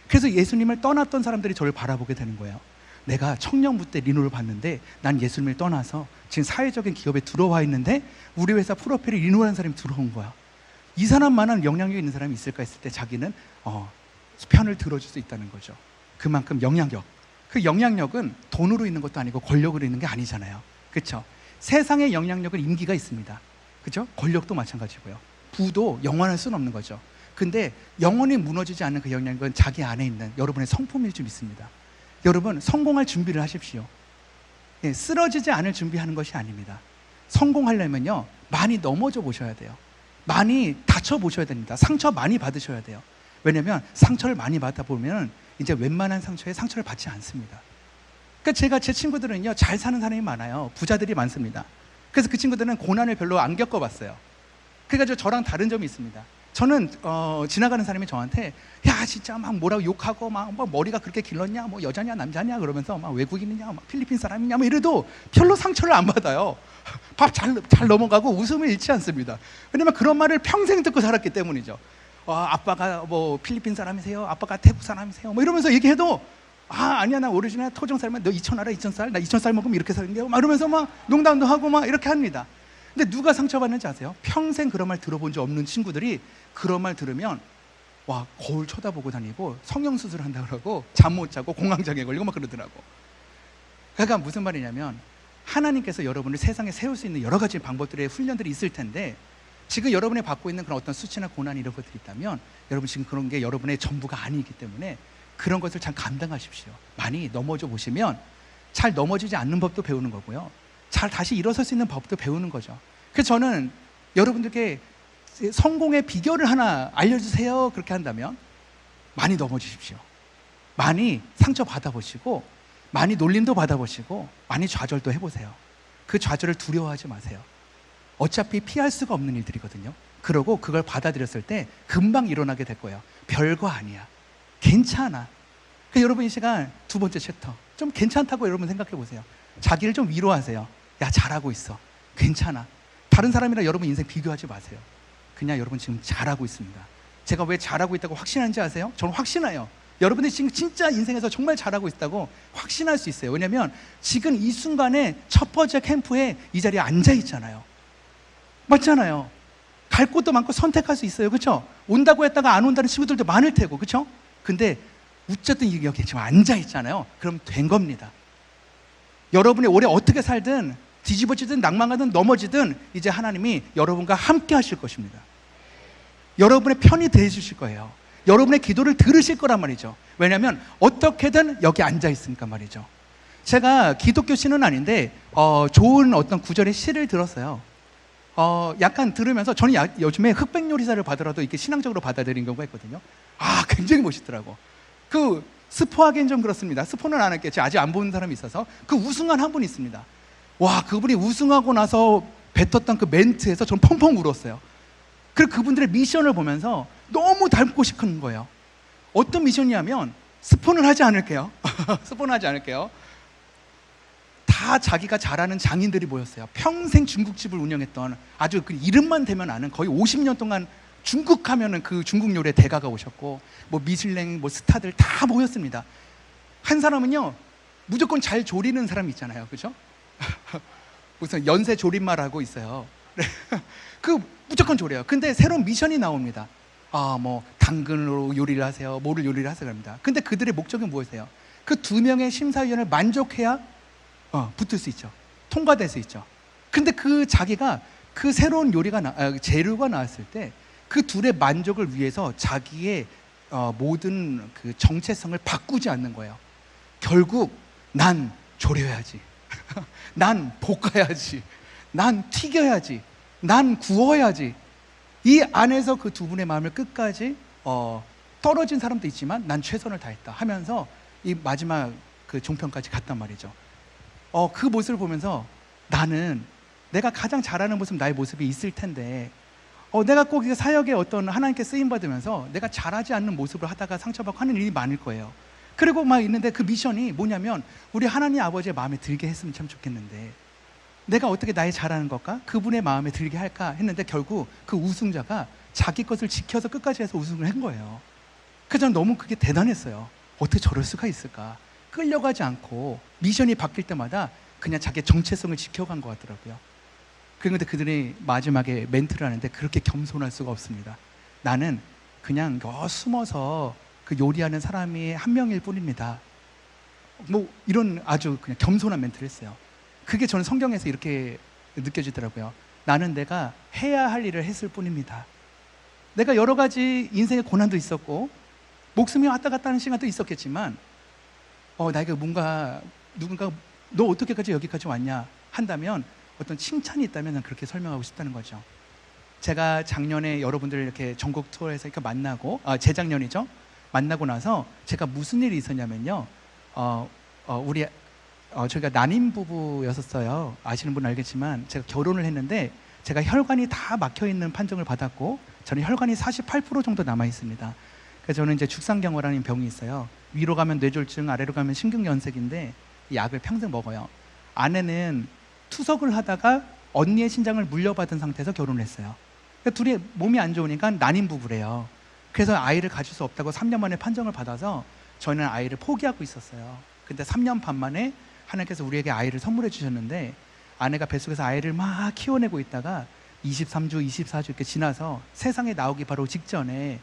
그래서 예수님을 떠났던 사람들이 저를 바라보게 되는 거예요. 내가 청년부 때 리노를 봤는데 난 예수님을 떠나서 지금 사회적인 기업에 들어와 있는데 우리 회사 프로필에 리노라는 사람이 들어온 거야. 이 사람만한 영향력 있는 사람이 있을까 했을 때 자기는 편을 들어줄 수 있다는 거죠. 그만큼 영향력. 그 영향력은 돈으로 있는 것도 아니고 권력으로 있는 게 아니잖아요. 그렇죠? 세상의 영향력은 임기가 있습니다. 그렇죠? 권력도 마찬가지고요. 부도 영원할 수는 없는 거죠. 근데 영원히 무너지지 않는 그 영향력은 자기 안에 있는 여러분의 성품일 줄 믿습니다. 여러분 성공할 준비를 하십시오. 쓰러지지 않을 준비하는 것이 아닙니다. 성공하려면요 많이 넘어져 보셔야 돼요. 많이 다쳐 보셔야 됩니다. 상처 많이 받으셔야 돼요. 왜냐하면 상처를 많이 받다 보면 이제 웬만한 상처에 상처를 받지 않습니다. 그러니까 제 친구들은요 잘 사는 사람이 많아요. 부자들이 많습니다. 그래서 그 친구들은 고난을 별로 안 겪어봤어요. 그러니까 저랑 다른 점이 있습니다. 저는 지나가는 사람이 저한테 야 진짜 막 뭐라고 욕하고 막 머리가 그렇게 길렀냐, 뭐 여자냐 남자냐 그러면서 막 외국인이냐, 막 필리핀 사람이냐 뭐 이래도 별로 상처를 안 받아요. 밥 잘 넘어가고 웃음을 잃지 않습니다. 왜냐면 그런 말을 평생 듣고 살았기 때문이죠. 아빠가 뭐 필리핀 사람이세요? 아빠가 태국 사람이세요? 뭐 이러면서 얘기해도 아니야 나 오리지널 토종 살면 너 2,000 알아? 2,000살? 나 2,000살 먹으면 이렇게 사는데요? 막 이러면서 막 농담도 하고 막 이렇게 합니다. 근데 누가 상처받는지 아세요? 평생 그런 말 들어본 적 없는 친구들이 그런 말 들으면 와 거울 쳐다보고 다니고 성형수술 한다 그러고 잠 못 자고 공황장애 걸리고 막 그러더라고. 그러니까 무슨 말이냐면 하나님께서 여러분을 세상에 세울 수 있는 여러 가지 방법들의 훈련들이 있을 텐데 지금 여러분이 받고 있는 그런 어떤 수치나 고난 이런 것들이 있다면 여러분 지금 그런 게 여러분의 전부가 아니기 때문에 그런 것을 잘 감당하십시오. 많이 넘어져 보시면 잘 넘어지지 않는 법도 배우는 거고요. 잘 다시 일어설 수 있는 법도 배우는 거죠. 그래서 저는 여러분들께 성공의 비결을 하나 알려주세요 그렇게 한다면 많이 넘어지십시오. 많이 상처 받아보시고 많이 놀림도 받아보시고 많이 좌절도 해보세요. 그 좌절을 두려워하지 마세요. 어차피 피할 수가 없는 일들이거든요. 그러고 그걸 받아들였을 때 금방 일어나게 될 거예요. 별거 아니야. 괜찮아. 그러니까 여러분 이 시간 두 번째 챕터 좀 괜찮다고 여러분 생각해 보세요. 자기를 좀 위로하세요. 야 잘하고 있어. 괜찮아. 다른 사람이랑 여러분 인생 비교하지 마세요. 그냥 여러분 지금 잘하고 있습니다. 제가 왜 잘하고 있다고 확신하는지 아세요? 저는 확신해요. 여러분이 지금 진짜 인생에서 정말 잘하고 있다고 확신할 수 있어요. 왜냐하면 지금 이 순간에 첫 번째 캠프에 이 자리에 앉아 있잖아요. 맞잖아요. 갈 곳도 많고 선택할 수 있어요. 그렇죠? 온다고 했다가 안 온다는 친구들도 많을 테고, 그렇죠? 근데 어쨌든 여기 지금 앉아 있잖아요. 그럼 된 겁니다. 여러분이 올해 어떻게 살든 뒤집어지든 낭망하든 넘어지든 이제 하나님이 여러분과 함께 하실 것입니다. 여러분의 편이 돼 주실 거예요. 여러분의 기도를 들으실 거란 말이죠. 왜냐하면 어떻게든 여기 앉아 있으니까 말이죠. 제가 기독교 신은 아닌데 좋은 어떤 구절의 시를 들었어요. 약간 들으면서 저는 요즘에 흑백 요리사를 받으라도 이렇게 신앙적으로 받아들인 경우가 있거든요. 굉장히 멋있더라고. 그 스포하기엔 좀 그렇습니다. 스포는 안 할게요. 제가 아직 안 본 사람이 있어서. 그 우승한 한 분이 있습니다. 와, 그분이 우승하고 나서 뱉었던 그 멘트에서 저는 펑펑 울었어요. 그리고 그분들의 미션을 보면서 너무 닮고 싶은 거예요. 어떤 미션이냐면, 스포는 하지 않을게요. 스포는 하지 않을게요. 다 자기가 잘하는 장인들이 모였어요. 평생 중국집을 운영했던, 아주 그 이름만 대면 아는, 거의 50년 동안 중국 하면은 그 중국 요리의 대가가 오셨고, 뭐 미슐랭 뭐 스타들 다 모였습니다. 한 사람은요, 무조건 잘 조리는 사람이 있잖아요. 그죠? 무슨 연세 조림말하고 있어요. 그 무조건 조려요. 근데 새로운 미션이 나옵니다. 뭐 당근으로 요리를 하세요. 뭐를 요리를 하세요. 그럽니다. 근데 그들의 목적이 무엇이에요? 그 두 명의 심사위원을 만족해야 붙을 수 있죠. 통과될 수 있죠. 근데 자기가 그 새로운 재료가 나왔을 때 그 둘의 만족을 위해서 자기의 모든 그 정체성을 바꾸지 않는 거예요. 결국 난 조려야지. 난 볶아야지. 난 튀겨야지. 난 구워야지. 이 안에서 그 두 분의 마음을 끝까지 떨어진 사람도 있지만 난 최선을 다했다 하면서 이 마지막 그 종편까지 갔단 말이죠. 그 모습을 보면서 나는 내가 가장 잘하는 모습, 나의 모습이 있을 텐데 내가 꼭 사역에 어떤 하나님께 쓰임 받으면서 내가 잘하지 않는 모습을 하다가 상처받고 하는 일이 많을 거예요. 그리고 막 있는데 그 미션이 뭐냐면 우리 하나님 아버지의 마음에 들게 했으면 참 좋겠는데 내가 어떻게 나의 잘하는 것과 그분의 마음에 들게 할까 했는데 결국 그 우승자가 자기 것을 지켜서 끝까지 해서 우승을 한 거예요. 그래서 저는 너무 그게 대단했어요. 어떻게 저럴 수가 있을까? 끌려가지 않고 미션이 바뀔 때마다 그냥 자기의 정체성을 지켜간 것 같더라고요. 그런데 그들이 마지막에 멘트를 하는데 그렇게 겸손할 수가 없습니다. 나는 그냥 숨어서 그 요리하는 사람이 한 명일 뿐입니다. 뭐 이런 아주 그냥 겸손한 멘트를 했어요. 그게 저는 성경에서 이렇게 느껴지더라고요. 나는 내가 해야 할 일을 했을 뿐입니다. 내가 여러 가지 인생의 고난도 있었고 목숨이 왔다 갔다 하는 시간도 있었겠지만 나에게 누군가 너 어떻게까지 여기까지 왔냐 한다면 어떤 칭찬이 있다면 난 그렇게 설명하고 싶다는 거죠. 제가 작년에 여러분들 이렇게 전국 투어에서 이렇게 만나고 재작년이죠. 만나고 나서 제가 무슨 일이 있었냐면요. 저희가 난임 부부였었어요. 아시는 분은 알겠지만 제가 결혼을 했는데 제가 혈관이 다 막혀 있는 판정을 받았고 저는 혈관이 48% 정도 남아 있습니다. 그래서 저는 이제 죽상경화라는 병이 있어요. 위로 가면 뇌졸중, 아래로 가면 심근경색인데 이 약을 평생 먹어요. 아내는 투석을 하다가 언니의 신장을 물려받은 상태에서 결혼을 했어요. 그러니까 둘이 몸이 안 좋으니까 난임 부부래요. 그래서 아이를 가질 수 없다고 3년 만에 판정을 받아서 저는 아이를 포기하고 있었어요. 근데 3년 반 만에 하나님께서 우리에게 아이를 선물해 주셨는데 아내가 뱃속에서 아이를 막 키워내고 있다가 23주, 24주 이렇게 지나서 세상에 나오기 바로 직전에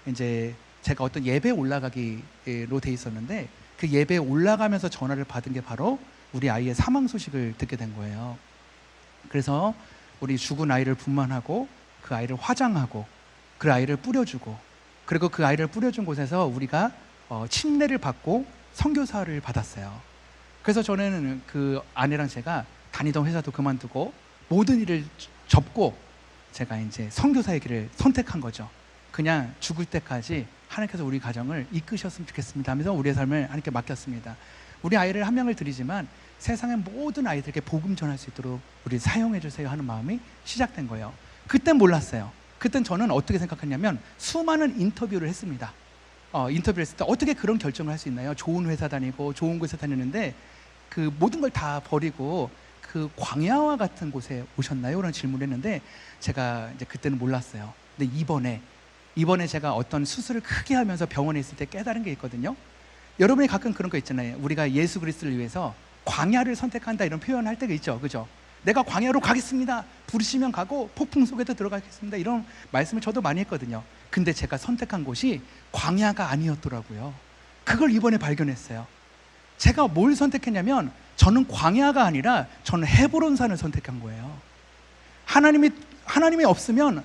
이제 제가 어떤 예배에 올라가기로 돼 있었는데 그 예배에 올라가면서 전화를 받은 게 바로 우리 아이의 사망 소식을 듣게 된 거예요. 그래서 우리 죽은 아이를 분만하고 그 아이를 화장하고 그 아이를 뿌려주고 그리고 그 아이를 뿌려준 곳에서 우리가 침례를 받고 선교사를 받았어요. 그래서 저는 그 아내랑 제가 다니던 회사도 그만두고 모든 일을 접고 제가 이제 선교사의 길을 선택한 거죠. 그냥 죽을 때까지 하나님께서 우리 가정을 이끄셨으면 좋겠습니다 하면서 우리의 삶을 하나님께 맡겼습니다. 우리 아이를 한 명을 드리지만 세상의 모든 아이들에게 복음 전할 수 있도록 우리 사용해 주세요 하는 마음이 시작된 거예요. 그땐 몰랐어요. 그땐 저는 어떻게 생각했냐면 수많은 인터뷰를 했습니다. 인터뷰를 했을 때 어떻게 그런 결정을 할 수 있나요? 좋은 회사 다니고 좋은 곳에 다니는데 그 모든 걸 다 버리고 그 광야와 같은 곳에 오셨나요? 라는 질문을 했는데 제가 이제 그때는 몰랐어요. 근데 이번에 제가 어떤 수술을 크게 하면서 병원에 있을 때 깨달은 게 있거든요. 여러분이 가끔 그런 거 있잖아요. 우리가 예수 그리스도를 위해서 광야를 선택한다 이런 표현을 할 때가 있죠. 그죠? 내가 광야로 가겠습니다. 부르시면 가고 폭풍 속에도 들어가겠습니다. 이런 말씀을 저도 많이 했거든요. 근데 제가 선택한 곳이 광야가 아니었더라고요. 그걸 이번에 발견했어요. 제가 뭘 선택했냐면 저는 광야가 아니라 저는 헤브론산을 선택한 거예요. 하나님이 없으면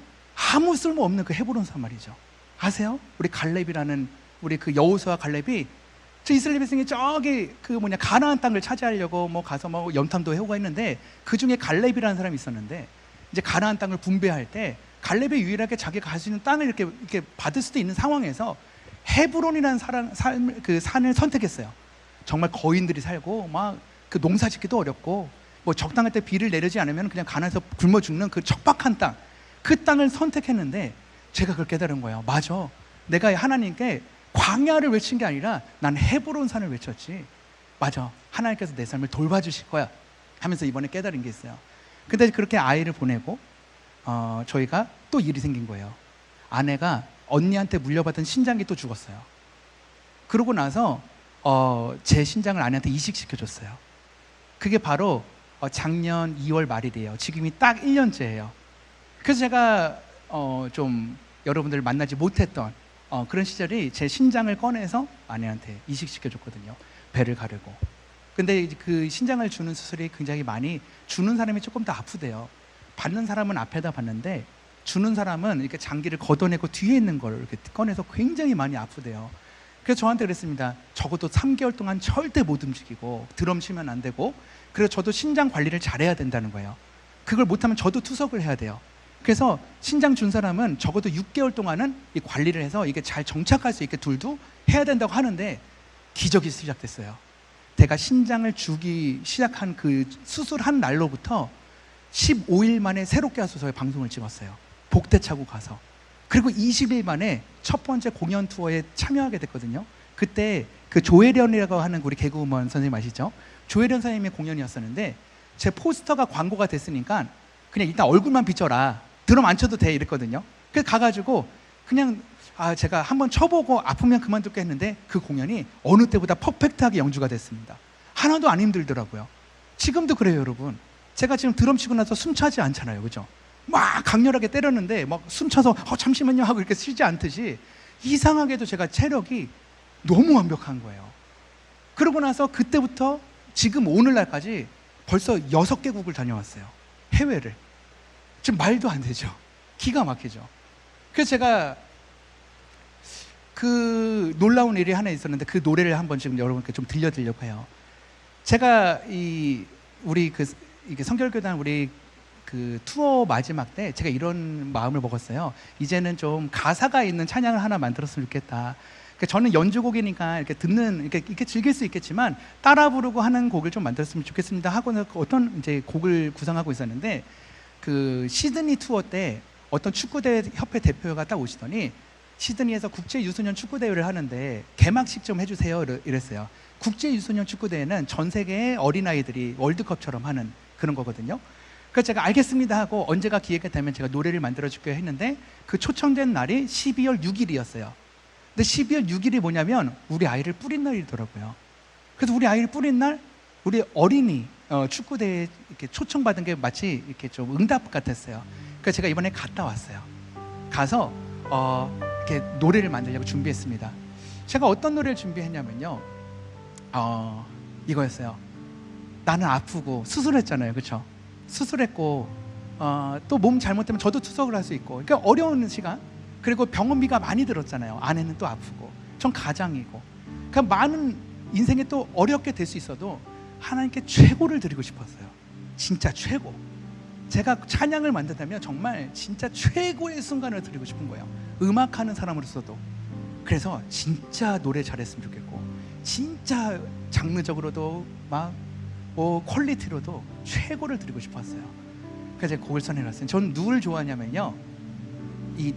아무 쓸모 없는 그 헤브론산 말이죠. 아세요? 우리 갈렙이라는 우리 그 여호수아 갈렙이 저 이스라엘 백성이 저기 가나안 땅을 차지하려고 가서 연탐도 해오고 했는데 그 중에 갈렙이라는 사람이 있었는데 이제 가나안 땅을 분배할 때 갈렙이 유일하게 자기가 갈 수 있는 땅을 이렇게 받을 수도 있는 상황에서 헤브론이라는 그 산을 선택했어요. 정말 거인들이 살고 그 농사짓기도 어렵고 적당할 때 비를 내리지 않으면 그냥 가나에서 굶어 죽는 그 척박한 땅, 그 땅을 선택했는데 제가 그걸 깨달은 거예요. 맞아, 내가 하나님께 광야를 외친 게 아니라 난 헤브론산을 외쳤지. 맞아, 하나님께서 내 삶을 돌봐주실 거야 하면서 이번에 깨달은 게 있어요. 근데 그렇게 아이를 보내고 저희가 또 일이 생긴 거예요. 아내가 언니한테 물려받은 신장이 또 죽었어요. 그러고 나서 제 신장을 아내한테 이식시켜줬어요. 그게 바로 작년 2월 말일이에요. 지금이 딱 1년째예요. 그래서 제가 좀 여러분들 만나지 못했던 그런 시절이 제 신장을 꺼내서 아내한테 이식시켜줬거든요. 배를 가르고. 근데 그 신장을 주는 수술이 굉장히 많이, 주는 사람이 조금 더 아프대요. 받는 사람은 앞에다 받는데 주는 사람은 이렇게 장기를 걷어내고 뒤에 있는 걸 이렇게 꺼내서 굉장히 많이 아프대요. 그래서 저한테 그랬습니다. 적어도 3개월 동안 절대 못 움직이고 드럼 치면 안 되고, 그래서 저도 신장 관리를 잘해야 된다는 거예요. 그걸 못하면 저도 투석을 해야 돼요. 그래서 신장 준 사람은 적어도 6개월 동안은 이 관리를 해서 이게 잘 정착할 수 있게 둘도 해야 된다고 하는데 기적이 시작됐어요. 제가 신장을 주기 시작한 그 수술한 날로부터 15일 만에 새롭게 하소서의 방송을 찍었어요. 복대 차고 가서. 그리고 20일 만에 첫 번째 공연 투어에 참여하게 됐거든요. 그때 그 조혜련이라고 하는 우리 개그우먼 선생님 아시죠? 조혜련 선생님의 공연이었었는데 제 포스터가 광고가 됐으니까 그냥 일단 얼굴만 비춰라, 드럼 안 쳐도 돼 이랬거든요. 그래서 가가지고 그냥 제가 한번 쳐보고 아프면 그만둘게 했는데 그 공연이 어느 때보다 퍼펙트하게 연주가 됐습니다. 하나도 안 힘들더라고요. 지금도 그래요, 여러분. 제가 지금 드럼 치고 나서 숨 차지 않잖아요, 그죠? 막 강렬하게 때렸는데 막 숨차서 잠시만요 하고 이렇게 쉬지 않듯이 이상하게도 제가 체력이 너무 완벽한 거예요. 그러고 나서 그때부터 지금 오늘날까지 벌써 6개국을 다녀왔어요. 해외를. 지금 말도 안 되죠. 기가 막히죠. 그래서 제가 그 놀라운 일이 하나 있었는데 그 노래를 한번 지금 여러분께 좀 들려드리려고 해요. 제가 우리 이게 성결교단 우리 그 투어 마지막 때 제가 이런 마음을 먹었어요. 이제는 좀 가사가 있는 찬양을 하나 만들었으면 좋겠다. 그러니까 저는 연주곡이니까 이렇게 이렇게 즐길 수 있겠지만 따라 부르고 하는 곡을 좀 만들었으면 좋겠습니다 하고는 어떤 이제 곡을 구상하고 있었는데, 그 시드니 투어 때 어떤 축구대회 협회 대표가 딱 오시더니 시드니에서 국제 유소년 축구 대회를 하는데 개막식 좀 해주세요 이랬어요. 국제 유소년 축구 대회는 전 세계의 어린아이들이 월드컵처럼 하는 그런 거거든요. 그래서 제가 알겠습니다 하고 언제가 기회가 되면 제가 노래를 만들어 줄게요 했는데 그 초청된 날이 12월 6일이었어요. 근데 12월 6일이 뭐냐면 우리 아이를 뿌린 날이더라고요. 그래서 우리 아이를 뿌린 날 우리 어린이 축구대회에 이렇게 초청받은 게 마치 이렇게 좀 응답 같았어요. 그래서 제가 이번에 갔다 왔어요. 가서 이렇게 노래를 만들려고 준비했습니다. 제가 어떤 노래를 준비했냐면요, 이거였어요. 나는 아프고 수술했잖아요, 그렇죠? 수술했고 또 몸 잘못되면 저도 투석을 할 수 있고, 그러니까 어려운 시간, 그리고 병원비가 많이 들었잖아요. 아내는 또 아프고 전 가장이고, 그러니까 많은 인생에 또 어렵게 될 수 있어도 하나님께 최고를 드리고 싶었어요. 진짜 최고. 제가 찬양을 만든다면 정말 진짜 최고의 순간을 드리고 싶은 거예요. 음악하는 사람으로서도. 그래서 진짜 노래 잘했으면 좋겠고, 진짜 장르적으로도 막 퀄리티로도 최고를 드리고 싶었어요. 그래서 제가 곡을 선해놨어요. 전 누굴 좋아하냐면요, 이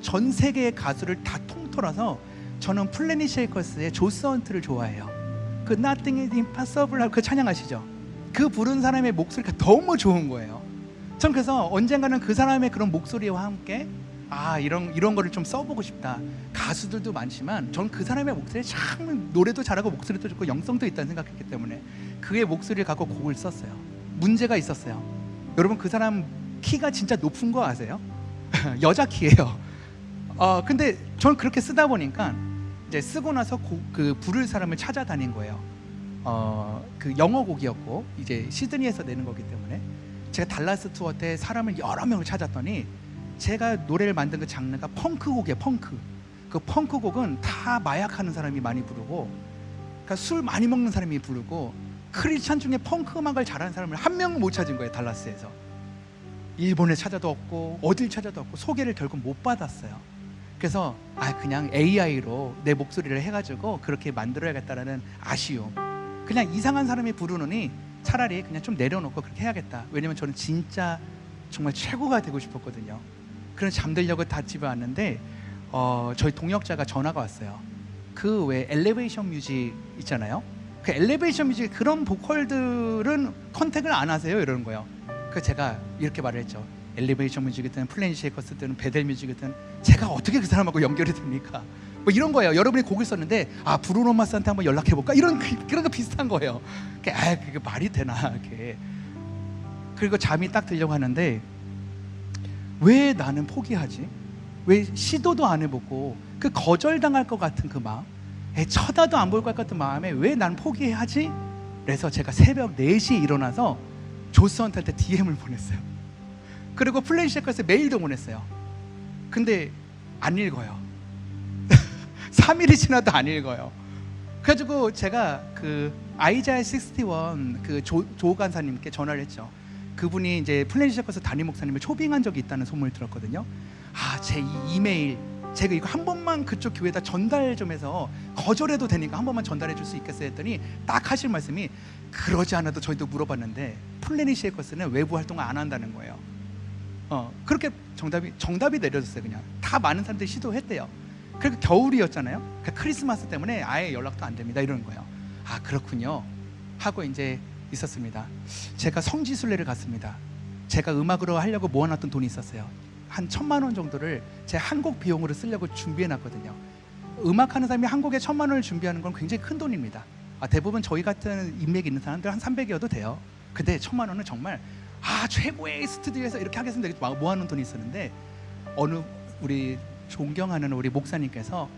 전 세계의 가수를 다 통틀어서 저는 플래닛 쉐이커스의 조스 헌트를 좋아해요. 그 Nothing is Impossible 그 찬양 아시죠? 그 부른 사람의 목소리가 너무 좋은 거예요. 전 그래서 언젠가는 그 사람의 그런 목소리와 함께 이런 거를 좀 써보고 싶다. 가수들도 많지만 전 그 사람의 목소리 참 노래도 잘하고 목소리도 좋고 영성도 있다는 생각했기 때문에 그의 목소리를 갖고 곡을 썼어요. 문제가 있었어요. 여러분, 그 사람 키가 진짜 높은 거 아세요? 여자 키예요. 근데 전 그렇게 쓰다 보니까 이제 쓰고 나서 그 부를 사람을 찾아다닌 거예요. 그 영어 곡이었고 이제 시드니에서 내는 거기 때문에 제가 달라스 투어 때 사람을 여러 명을 찾았더니 제가 노래를 만든 그 장르가 펑크 곡이에요. 펑크. 그 펑크 곡은 다 마약하는 사람이 많이 부르고, 그러니까 술 많이 먹는 사람이 부르고, 크리스찬 중에 펑크 음악을 잘하는 사람을 한 명은 못 찾은 거예요. 달라스에서. 일본에 찾아도 없고 어딜 찾아도 없고 소개를 결국 못 받았어요. 그래서 그냥 AI로 내 목소리를 해가지고 그렇게 만들어야겠다라는 아쉬움. 그냥 이상한 사람이 부르느니 차라리 그냥 좀 내려놓고 그렇게 해야겠다. 왜냐면 저는 진짜 정말 최고가 되고 싶었거든요. 그래서 잠들려고 다 집에 왔는데 저희 동역자가 전화가 왔어요. 그 왜 엘리베이션 뮤직 있잖아요. 그 엘리베이션 뮤직 그런 보컬들은 컨택을 안 하세요? 이러는 거예요. 그래서 제가 이렇게 말을 했죠. 엘리베이션 뮤직이든 플래닛 쉐이커스든 베델 뮤직이든 제가 어떻게 그 사람하고 연결이 됩니까? 뭐 이런 거예요. 여러분이 곡을 썼는데 브루노 마스한테 한번 연락해 볼까? 그런 거 비슷한 거예요. 그게 말이 되나 이렇게. 그리고 잠이 딱 들려고 하는데 왜 나는 포기하지? 왜 시도도 안 해보고 그 거절당할 것 같은 그 마음, 쳐다도 안 볼 것 같은 마음에 왜 난 포기하지? 그래서 제가 새벽 4시에 일어나서 조스헌트한테 DM을 보냈어요. 그리고 플래닛 쉐이커스에 메일도 보냈어요. 근데 안 읽어요. 3일이 지나도 안 읽어요. 그래가지고 제가 그 아이자야 61 그 조 간사님께 전화를 했죠. 그분이 이제 플래닛 쉐이커스 담임 목사님을 초빙한 적이 있다는 소문을 들었거든요. 제 이 이메일 제가 이거 한 번만 그쪽 교회에다 전달 좀 해서 거절해도 되니까 한 번만 전달해 줄 수 있겠어요 했더니 딱 하실 말씀이 그러지 않아도 저희도 물어봤는데 플래닛 쉐이커스는 외부 활동을 안 한다는 거예요. 그렇게 정답이 내려졌어요. 그냥 다 많은 사람들이 시도했대요. 그리고 겨울이었잖아요. 그러니까 크리스마스 때문에 아예 연락도 안 됩니다. 이러는 거예요. 그렇군요 하고 이제 있었습니다. 제가 성지순례를 갔습니다. 제가 음악으로 하려고 모아놨던 돈이 있었어요. 한 1,000만 원 정도를 제 한 곡 비용으로 쓰려고 준비해놨거든요. 음악하는 사람이 한 곡에 1,000만 원을 준비하는 건 굉장히 큰 돈입니다. 대부분 저희 같은 인맥이 있는 사람들 한 300이어도 돼요. 근데 1,000만 원은 정말 최고의 스튜디오에서 이렇게 하겠습니다. 이렇게 모아놓은 돈이 있었는데 어느 우리 존경하는 우리 목사님께서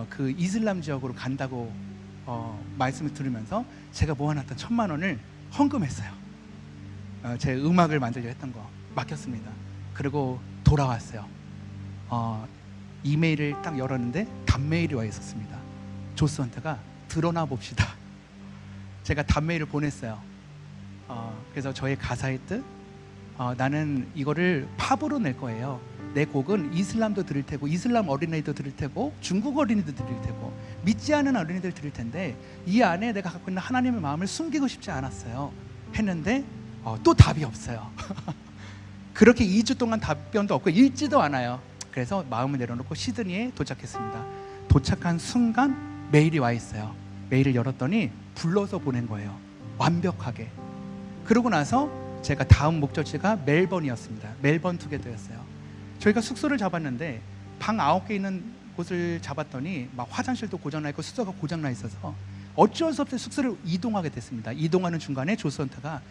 그 이슬람 지역으로 간다고 말씀을 들으면서 제가 모아놨던 1,000만 원을 헌금했어요. 제 음악을 만들려 했던 거 맡겼습니다. 그리고 돌아왔어요. 이메일을 딱 열었는데 답메일이 와 있었습니다. 조스헌트가 드러나 봅시다. 제가 답메일을 보냈어요. 그래서 저의 가사의 뜻, 나는 이거를 팝으로 낼 거예요. 내 곡은 이슬람도 들을 테고 이슬람 어린이도 들을 테고 중국 어린이도 들을 테고 믿지 않은 어린이들 들을 텐데 이 안에 내가 갖고 있는 하나님의 마음을 숨기고 싶지 않았어요 했는데 또 답이 없어요. 그렇게 2주 동안 답변도 없고 읽지도 않아요. 그래서 마음을 내려놓고 시드니에 도착했습니다. 도착한 순간 메일이 와 있어요. 메일을 열었더니 불러서 보낸 거예요. 완벽하게. 그러고 나서 제가 다음 목적지가 멜번이었습니다. 멜번 투게더였어요. 저희가 숙소를 잡았는데 방 9개 있는 곳을 잡았더니 막 화장실도 고장나 있고 숙소가 고장나 있어서 어쩔 수 없이 숙소를 이동하게 됐습니다. 이동하는 중간에 조스헌트가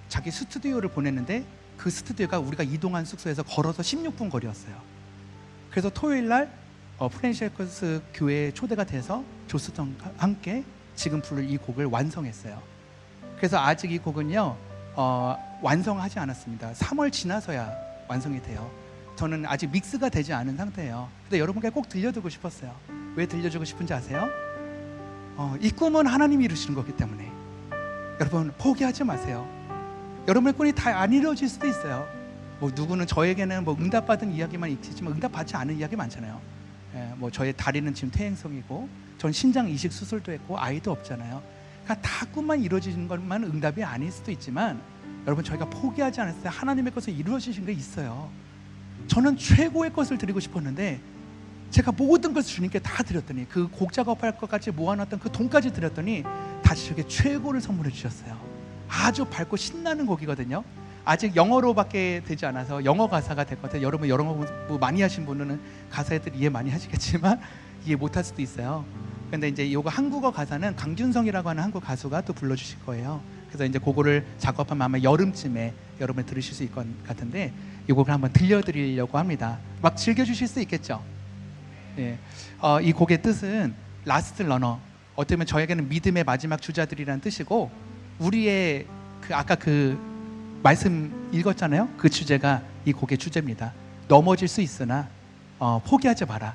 자기 스튜디오를 보냈는데 그 스튜디오가 우리가 이동한 숙소에서 걸어서 16분 거리였어요. 그래서 토요일 날 플래닛 쉐이커스 교회에 초대가 돼서 조스헌트와 함께 지금 부를 이 곡을 완성했어요. 그래서 아직 이 곡은요 완성하지 않았습니다. 3월 지나서야 완성이 돼요. 저는 아직 믹스가 되지 않은 상태예요. 근데 여러분께 꼭 들려주고 싶었어요. 왜 들려주고 싶은지 아세요? 이 꿈은 하나님이 이루시는 거기 때문에 여러분 포기하지 마세요. 여러분의 꿈이 다 안 이루어질 수도 있어요. 누구는 저에게는 응답받은 이야기만 있지만 응답받지 않은 이야기 많잖아요. 저의 다리는 지금 퇴행성이고 전 신장 이식 수술도 했고 아이도 없잖아요. 그러니까 다 꿈만 이루어지는 것만 응답이 아닐 수도 있지만 여러분 저희가 포기하지 않았어요. 하나님의 것을 이루어지신 게 있어요. 저는 최고의 것을 드리고 싶었는데 제가 모든 것을 주님께 다 드렸더니 그 곡 작업할 것까지 모아놨던 그 돈까지 드렸더니 다시 저에게 최고를 선물해 주셨어요. 아주 밝고 신나는 곡이거든요. 아직 영어로밖에 되지 않아서 영어 가사가 될 것 같아요. 여러분 영어 공부 많이 하신 분은 가사들 이해 많이 하시겠지만 이해 못할 수도 있어요. 근데 이제 이거 한국어 가사는 강준성이라고 하는 한국 가수가 또 불러주실 거예요. 그래서 이제 그거를 작업하면 아마 여름쯤에 여러분 들으실 수 있을 것 같은데 이 곡을 한번 들려드리려고 합니다. 막 즐겨주실 수 있겠죠? 네. 이 곡의 뜻은 라스트 러너, 어떻게 보면 저에게는 믿음의 마지막 주자들이라는 뜻이고, 우리의 그 아까 그 말씀 읽었잖아요. 그 주제가 이 곡의 주제입니다. 넘어질 수 있으나 포기하지 마라.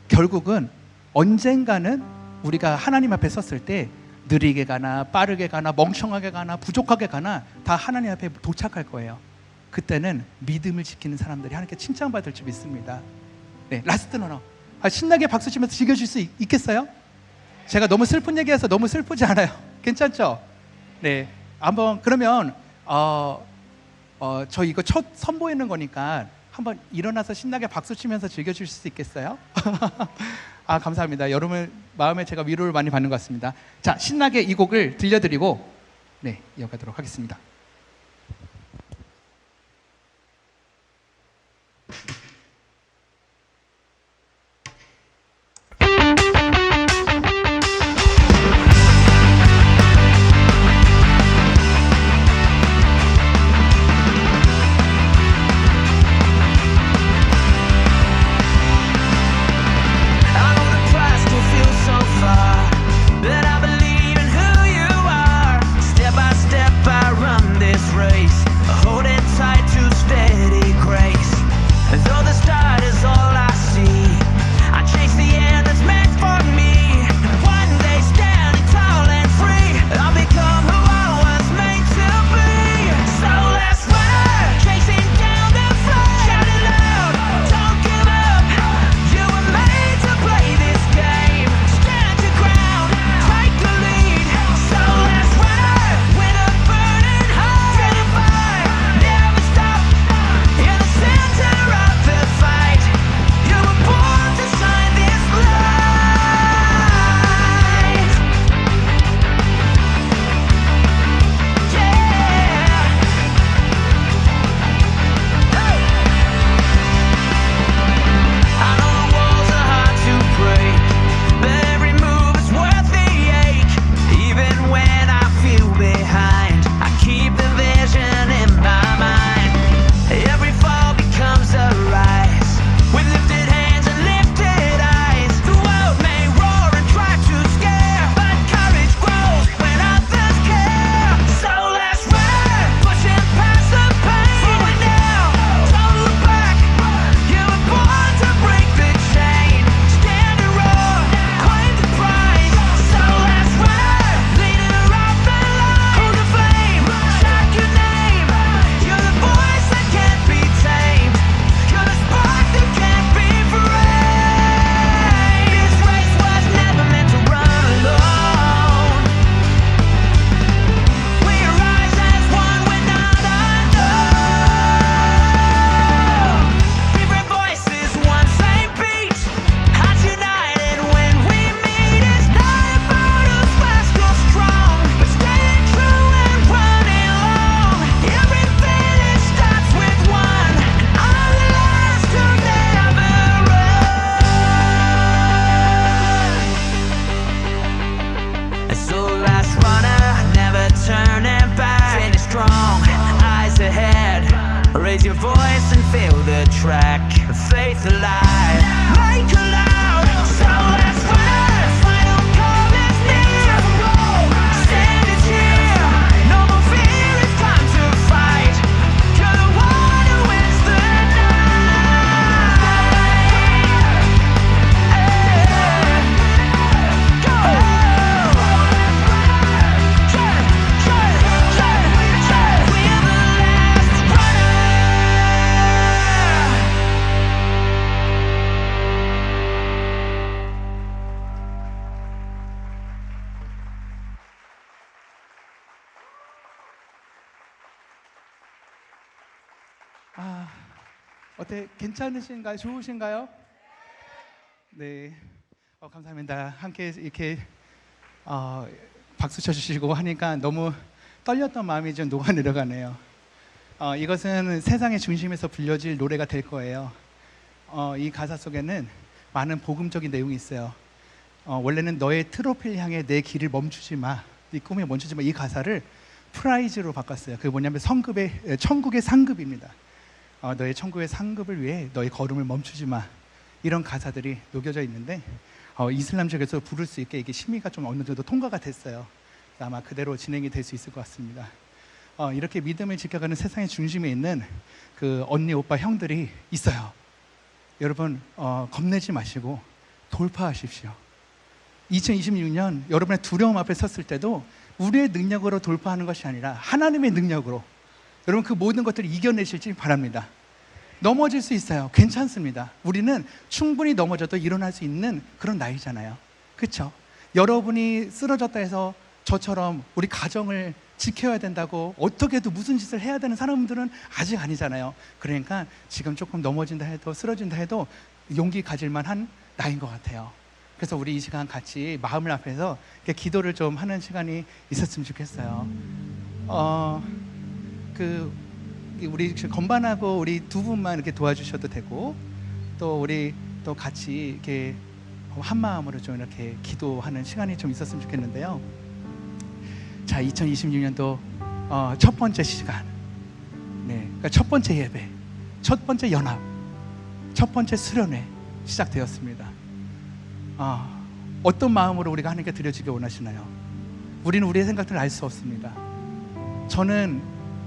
결국은 언젠가는 우리가 하나님 앞에 섰을 때 느리게 가나 빠르게 가나 멍청하게 가나 부족하게 가나 다 하나님 앞에 도착할 거예요. 그때는 믿음을 지키는 사람들이 하나님께 칭찬받을 줄 믿습니다. 네, 라스트 러너. 신나게 박수 치면서 즐겨줄 수 있겠어요? 제가 너무 슬픈 얘기해서 너무 슬프지 않아요? 괜찮죠? 네, 한번 그러면 저 이거 첫 선보이는 거니까 한번 일어나서 신나게 박수 치면서 즐겨줄 수 있겠어요? 아, 감사합니다. 여러분 마음에 제가 위로를 많이 받는 것 같습니다. 자, 신나게 이 곡을 들려드리고 네, 이어가도록 하겠습니다. Raise your voice and feel the track. Faith alive. Make a loud. So let's ride. Final call is near. Stand and cheer. No more fear. It's time to fight. You're the one who wins the night. Go. We're the last runner. 어때? 괜찮으신가요? 좋으신가요? 네, 감사합니다. 함께 이렇게 박수 쳐주시고 하니까 너무 떨렸던 마음이 좀 녹아내려가네요. 이것은 세상의 중심에서 불려질 노래가 될 거예요. 이 가사 속에는 많은 복음적인 내용이 있어요. 원래는 너의 트로피를 향해 내 길을 멈추지 마, 네 꿈에 멈추지 마, 이 가사를 프라이즈로 바꿨어요. 그게 뭐냐면 천국의 상급입니다. 너의 천국의 상급을 위해 너의 걸음을 멈추지 마, 이런 가사들이 녹여져 있는데 이슬람적에서 부를 수 있게 이게 심의가 좀 어느 정도 통과가 됐어요. 아마 그대로 진행이 될 수 있을 것 같습니다. 이렇게 믿음을 지켜가는 세상의 중심에 있는 그 언니, 오빠, 형들이 있어요. 여러분 겁내지 마시고 돌파하십시오. 2026년 여러분의 두려움 앞에 섰을 때도 우리의 능력으로 돌파하는 것이 아니라 하나님의 능력으로 여러분 그 모든 것들을 이겨내실지 바랍니다. 넘어질 수 있어요. 괜찮습니다. 우리는 충분히 넘어져도 일어날 수 있는 그런 나이잖아요. 그렇죠? 여러분이 쓰러졌다 해서 저처럼 우리 가정을 지켜야 된다고 어떻게도 무슨 짓을 해야 되는 사람들은 아직 아니잖아요. 그러니까 지금 조금 넘어진다 해도 쓰러진다 해도 용기 가질 만한 나이인 것 같아요. 그래서 우리 이 시간 같이 마음을 앞에서 이렇게 기도를 좀 하는 시간이 있었으면 좋겠어요. 우리 건반하고 우리 두 분만 이렇게 도와주셔도 되고, 또 우리 또 같이 이렇게 한 마음으로 좀 이렇게 기도하는 시간이 좀 있었으면 좋겠는데요. 자, 2026년도 첫 번째 시간, 그러니까 첫 번째 예배, 첫 번째 연합, 첫 번째 수련회 시작되었습니다. 어떤 마음으로 우리가 하나님께 드려지길 원하시나요? 우리는 우리의 생각들을 알 수 없습니다. 저는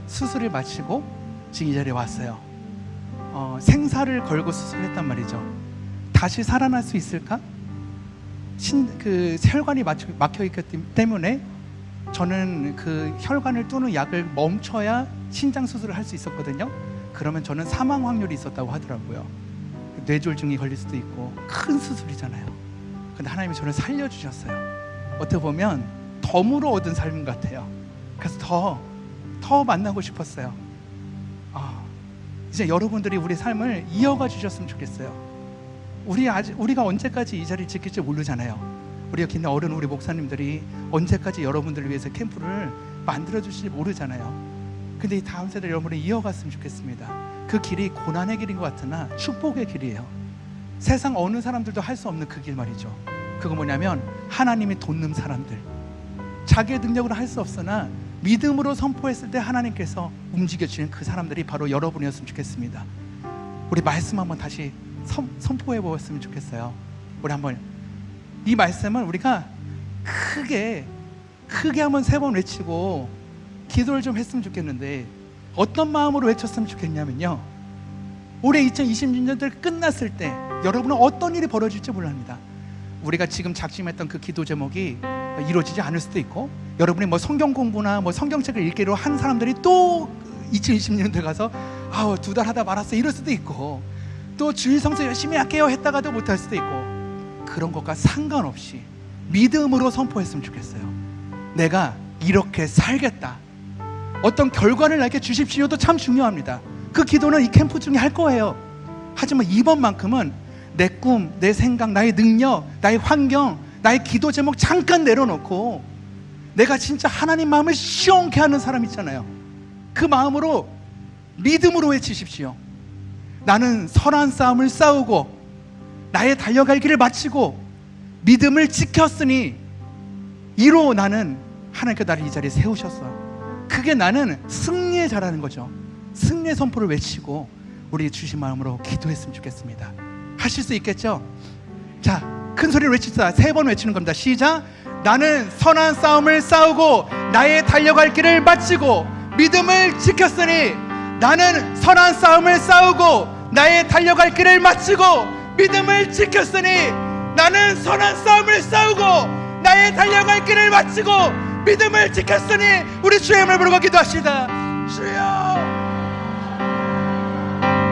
수술을 마치고 지금 이 자리에 왔어요. 생사를 걸고 수술했단 말이죠. 다시 살아날 수 있을까? 그 혈관이 막혀있기 때문에 저는 그 혈관을 뚫는 약을 멈춰야 신장 수술을 할 수 있었거든요. 그러면 저는 사망 확률이 있었다고 하더라고요. 뇌졸중이 걸릴 수도 있고 큰 수술이잖아요. 근데 하나님이 저를 살려주셨어요. 어떻게 보면 덤으로 얻은 삶 같아요. 그래서 더 만나고 싶었어요. 이제 여러분들이 우리 삶을 이어가 주셨으면 좋겠어요. 우리가 언제까지 이 자리를 지킬지 모르잖아요. 우리 여기 있는 어른, 우리 목사님들이 언제까지 여러분들을 위해서 캠프를 만들어 주실지 모르잖아요. 근데 이 다음 세대 여러분을 이어갔으면 좋겠습니다. 그 길이 고난의 길인 것 같으나 축복의 길이에요. 세상 어느 사람들도 할 수 없는 그 길 말이죠. 그거 뭐냐면 하나님이 돕는 사람들, 자기의 능력으로 할 수 없으나 믿음으로 선포했을 때 하나님께서 움직여주는 그 사람들이 바로 여러분이었으면 좋겠습니다. 우리 말씀 한번 다시 선포해 보았으면 좋겠어요. 우리 한번 이 말씀을 우리가 크게 한번 3번 외치고 기도를 좀 했으면 좋겠는데, 어떤 마음으로 외쳤으면 좋겠냐면요, 올해 2026년들 끝났을 때 여러분은 어떤 일이 벌어질지 몰랍니다. 우리가 지금 작심했던 그 기도 제목이 이루어지지 않을 수도 있고, 여러분이 뭐 성경 공부나 뭐 성경책을 읽기로 한 사람들이 또 2020년대 가서 2달 하다 말았어 이럴 수도 있고, 또 주일 성서 열심히 할게요 했다가도 못할 수도 있고, 그런 것과 상관없이 믿음으로 선포했으면 좋겠어요. 내가 이렇게 살겠다. 어떤 결과를 나에게 주십시오도 참 중요합니다. 그 기도는 이 캠프 중에 할 거예요. 하지만 이번만큼은 내 꿈, 내 생각, 나의 능력, 나의 환경, 나의 기도 제목 잠깐 내려놓고 내가 진짜 하나님 마음을 시원케 하는 사람 있잖아요. 그 마음으로 믿음으로 외치십시오. 나는 선한 싸움을 싸우고 나의 달려갈 길을 마치고 믿음을 지켰으니 이로 나는 하나님께서 나를 이 자리에 세우셨어. 그게 나는 승리에 잘하는 거죠. 승리의 선포를 외치고 우리 주신 마음으로 기도했으면 좋겠습니다. 하실 수 있겠죠? 자, 큰 소리로 외칩시다. 3번 외치는 겁니다. 시작. 나는 선한 싸움을 싸우고 나의 달려갈 길을 마치고 믿음을 지켰으니, 나는 선한 싸움을 싸우고 나의 달려갈 길을 마치고 믿음을 지켰으니, 나는 선한 싸움을 싸우고 나의 달려갈 길을 마치고 믿음을 지켰으니, 우리 주의 이름을 부르고 기도합시다. 주여,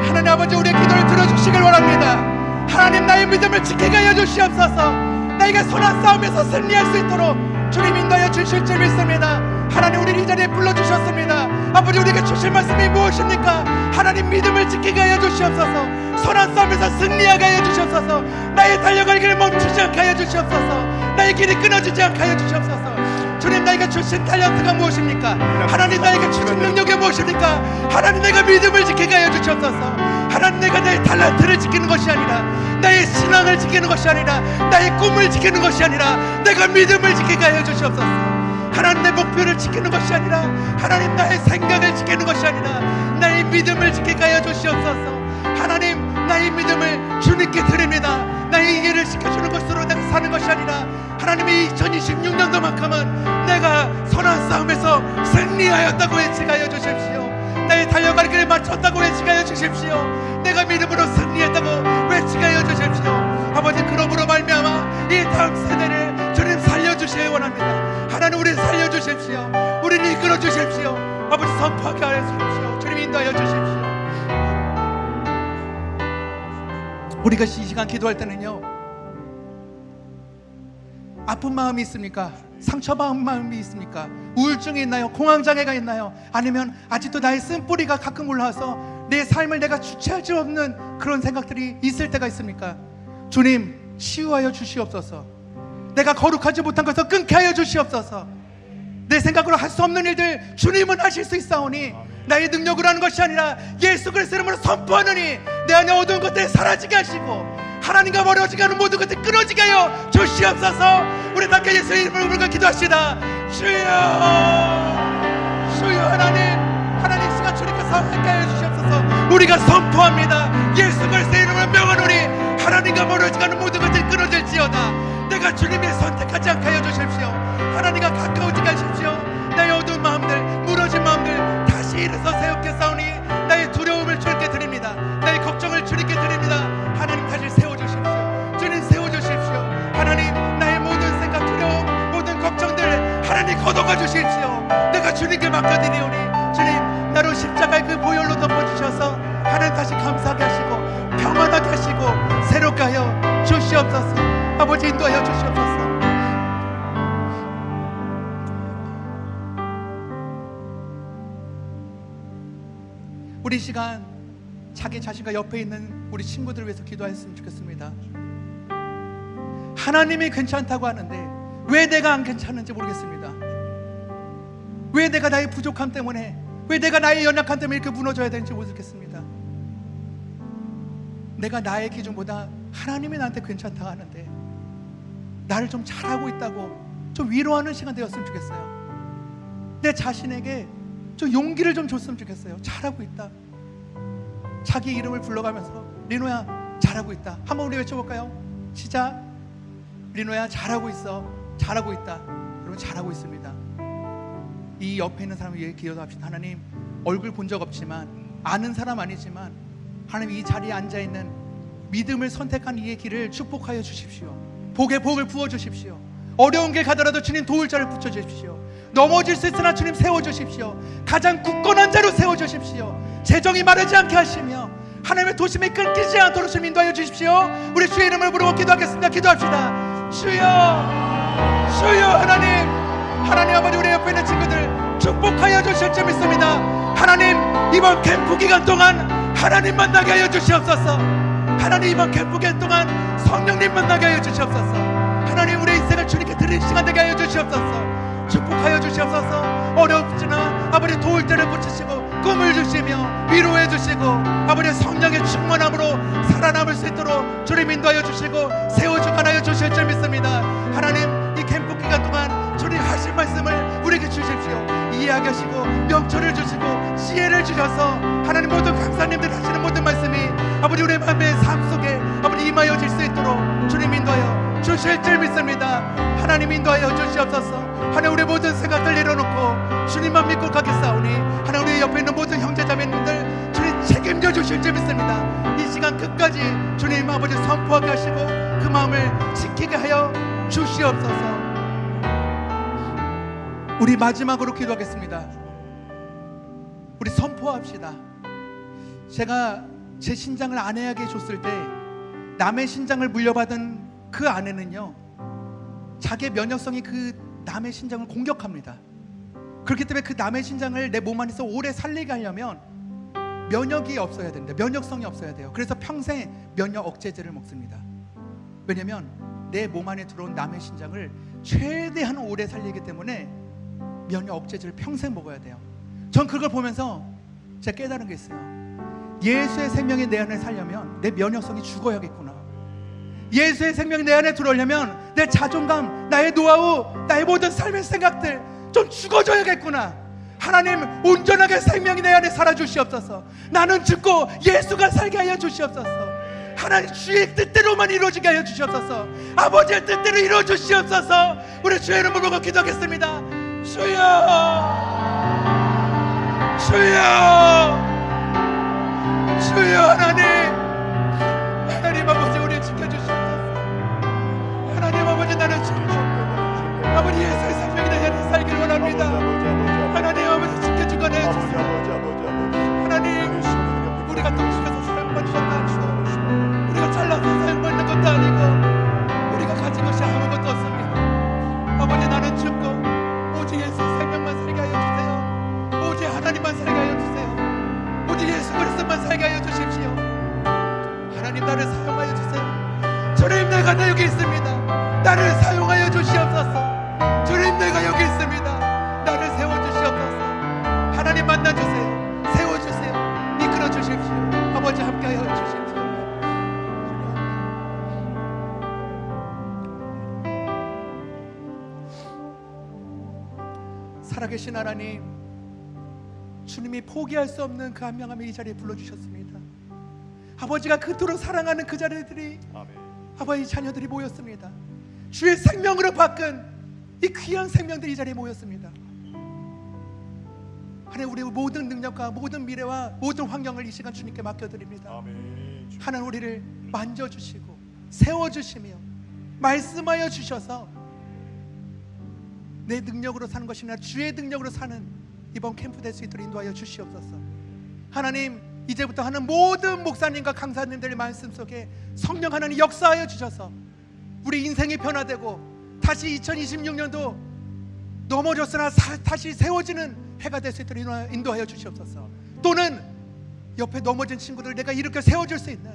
하나님 아버지, 우리의 기도를 들어주시길 원합니다. 하나님, 나의 믿음을 지키게 하여 주시옵소서. 나에게 선한 싸움에서 승리할 수 있도록 주님 인도하여 주실 줄 믿습니다. 하나님, 우리를 이 자리에 불러주셨습니다. 아버지, 우리에게 주실 말씀이 무엇입니까? 하나님, 믿음을 지키게 하여 주시옵소서. 선한 싸움에서 승리하게 하여 주시옵소서. 나의 달려갈 길을 멈추지 않게 하여 주시옵소서. 나의 길이 끊어지지 않게 하여 주시옵소서. 주님 나에게 주신 탤런트가 무엇입니까? 하나님 나에게 주신 능력이 무엇입니까? 하나님 내가 믿음을 지키게 하여 주시옵소서. 하나님 내가 내 탤런트를 지키는 것이 아니라 나의 신앙을 지키는 것이 아니라 나의 꿈을 지키는 것이 아니라 내가 믿음을 지키게 하여 주시옵소서. 하나님 내 목표를 지키는 것이 아니라 하나님 나의 생각을 지키는 것이 아니라 나의 믿음을 지키게 하여 주시옵소서. 하나님 나의 믿음을 주님께 드립니다. 나의 이해를 지켜주는 것으로 내가 사는 것이 아니라 하나님의 2026년도만큼은 내가 선한 싸움에서 승리하였다고 외치게 하여 주십시오. 나의 달려갈 길에 맞췄다고 외치게 하여 주십시오. 내가 믿음으로 승리했다고 외치게 하여 주십시오. 아버지 그러므로 말미암아 이 다음 세대를 주님 살려주시기 원합니다. 하나님 우리를 살려주십시오. 우리를 이끌어 주십시오. 아버지 선포하게 하여 주십시오. 주님 인도하여 주십시오. 우리가 이 시간 기도할 때는요, 아픈 마음이 있습니까? 상처받은 마음이 있습니까? 우울증이 있나요? 공황장애가 있나요? 아니면 아직도 나의 쓴뿌리가 가끔 올라와서 내 삶을 내가 주체할 수 없는 그런 생각들이 있을 때가 있습니까? 주님 치유하여 주시옵소서. 내가 거룩하지 못한 것을 끊게 하여 주시옵소서. 내 생각으로 할 수 없는 일들 주님은 하실 수 있사오니 나의 능력으로 하는 것이 아니라 예수 그리스도의 이름으로 선포하느니 내 안에 어두운 것들이 사라지게 하시고 하나님과 멀어지게 하는 모든 것들이 끊어지게 하여 주시옵소서. 우리 함께 예수의 이름으로 부르고 기도합시다. 주여 주여 하나님 시간 주님께서 함께 하여 주시옵소서. 우리가 선포합니다. 예수 그리스도의 이름으로 명하노니 하나님과 멀어지게 하는 모든 것들이 끊어질지어다. 내가 주님의 선택하지 않게 하여 주십시오. 하나님과 가까워지게 하십시오. 나의 어두운 마음들, 무너진 마음들 다시 일어서 세우게 싸우니 나의 두려움을 주님께 드립니다. 나의 걱정을 주님께 드립니다. 하나님 다시 세워주십시오. 주님 세워주십시오. 하나님 나의 모든 생각, 두려움, 모든 걱정들 하나님 걷어가 주십시오. 내가 주님께 맡겨드리오니 주님 나로 십자가의 그 보혈로 덮어주셔서 하나님 다시 감사하게 하시고 평안하게 하시고 새롭게 하여 주시옵소서. 아버지 인도하여 주시옵소서. 우리 시간 자기 자신과 옆에 있는 우리 친구들을 위해서 기도했으면 좋겠습니다. 하나님이 괜찮다고 하는데 왜 내가 안 괜찮은지 모르겠습니다. 왜 내가 나의 부족함 때문에, 왜 내가 나의 연약함 때문에 이렇게 무너져야 되는지 모르겠습니다. 내가 나의 기준보다 하나님이 나한테 괜찮다고 하는데 나를 좀 잘하고 있다고 좀 위로하는 시간 되었으면 좋겠어요. 내 자신에게 좀 용기를 좀 줬으면 좋겠어요. 잘하고 있다. 자기 이름을 불러가면서 리노야 잘하고 있다. 한번 우리 외쳐볼까요? 시작. 리노야 잘하고 있어. 잘하고 있다. 여러분 잘하고 있습니다. 이 옆에 있는 사람을 위해 기도합시다. 하나님 얼굴 본 적 없지만 아는 사람 아니지만 하나님 이 자리에 앉아있는 믿음을 선택한 이의 길을 축복하여 주십시오. 복에 복을 부어주십시오. 어려운 길 가더라도 주님 도울 자를 붙여주십시오. 넘어질 수 있으나 주님 세워주십시오. 가장 굳건한 자로 세워주십시오. 재정이 마르지 않게 하시며 하나님의 도심이 끊기지 않도록 주님 인도하여 주십시오. 우리 주의 이름을 부르고 기도하겠습니다. 기도합시다. 주여 주여 하나님 아버지 우리 옆에 있는 친구들 축복하여 주실 줄 믿습니다. 하나님 이번 캠프 기간 동안 하나님 만나게 하여 주시옵소서. 하나님 이번 캠프 기간 동안 성령님 만나게 하여 주시옵소서. 하나님 우리 인생을 주님께 드릴 시간 되게 하여 주시옵소서. 축복하여 주시옵소서. 어렵지나 아버지 도울 때를 붙이시고 꿈을 주시며 위로해 주시고 아버지 성령의 충만함으로 살아남을 수 있도록 주님 인도하여 주시고 세워주관하여 주실 줄 믿습니다. 하나님 이 캠프 기간 동안 주님 하신 말씀을 우리에게 주십시오. 이해하게 하시고 명철을 주시고 지혜를 주셔서 하나님 모든 강사님들 하시는 모든 말씀이 아버지 우리 마음의 삶 속에 아버지 임하여질 수 있도록 주님 인도하여 주실 줄 믿습니다. 하나님 인도하여 주시옵소서. 하나님 우리 모든 생각들 내려놓고 주님만 믿고 가겠사오니 하나님 우리 옆에 있는 모든 형제자매님들 주님 책임져 주실 줄 믿습니다. 이 시간 끝까지 주님 아버지 선포하게 하시고 그 마음을 지키게 하여 주시옵소서. 우리 마지막으로 기도하겠습니다. 우리 선포합시다. 제가 제 신장을 아내에게 줬을 때 남의 신장을 물려받은 그 아내는요 자기의 면역성이 그 남의 신장을 공격합니다. 그렇기 때문에 그 남의 신장을 내 몸 안에서 오래 살리게 하려면 면역이 없어야 됩니다. 면역성이 없어야 돼요. 그래서 평생 면역 억제제를 먹습니다. 왜냐하면 내 몸 안에 들어온 남의 신장을 최대한 오래 살리기 때문에 면역 억제제를 평생 먹어야 돼요. 전 그걸 보면서 제가 깨달은 게 있어요. 예수의 생명이 내 안에 살려면 내 면역성이 죽어야겠구나. 예수의 생명이 내 안에 들어오려면 내 자존감, 나의 노하우, 나의 모든 삶의 생각들 좀 죽어져야겠구나. 하나님, 온전하게 생명이 내 안에 살아주시옵소서. 나는 죽고 예수가 살게 하여 주시옵소서. 하나님, 주의 뜻대로만 이루어지게 하여 주시옵소서. 아버지의 뜻대로 이루어 주시옵소서. 우리 주의 이름으로 기도하겠습니다. 주여, 주여, 주여. 하나님 아버지, 우리 지켜주시옵소서. 하나님 아버지, 나는 죽고 아버지 예수의 생명이 내 안에 살기를 원합니다. 하나님 아버지, 지켜주고 내주세요. 하나님, 우리가 덕수에서 사용받으셨다 주시옵소서. 우리가 잘나서 사용받는 것도 아니고 우리가 가진 것이 아무것도 없습니다. 아버지, 나는 죽고 오직 예수의 생명만 살게 하여 주세요. 오직 하나님만 살게 하여 주세요. 오직 예수 그리스도만 살게 하여 주십시오. 하나님, 나를 사용하여 주세요. 주님, 내가 여기 있습니다. 나를 사용하여 주시옵소서. 주님, 내가 여기 있습니다. 나를 세워주시옵소서. 하나님, 만나주세요. 세워주세요. 이끌어 주십시오. 아버지, 함께하여 주십시오. 살아계신 하나님, 주님이 포기할 수 없는 그 한 명 한 명 이 자리에 불러주셨습니다. 아버지가 그토록 사랑하는 그 자리들이, 아버지 자녀들이 모였습니다. 주의 생명으로 바꾼 이 귀한 생명들이 이 자리에 모였습니다. 하나님, 우리 모든 능력과 모든 미래와 모든 환경을 이 시간 주님께 맡겨드립니다. 하나님, 우리를 만져주시고 세워주시며 말씀하여 주셔서 내 능력으로 사는 것이 아니라 주의 능력으로 사는 이번 캠프 될 수 있도록 인도하여 주시옵소서. 하나님, 이제부터 하는 모든 목사님과 강사님들의 말씀 속에 성령 하나님 역사하여 주셔서 우리 인생이 변화되고 다시 2026년도 넘어졌으나 다시 세워지는 해가 될 수 있도록 인도하여 주시옵소서. 또는 옆에 넘어진 친구들 내가 일으켜 세워줄 수 있는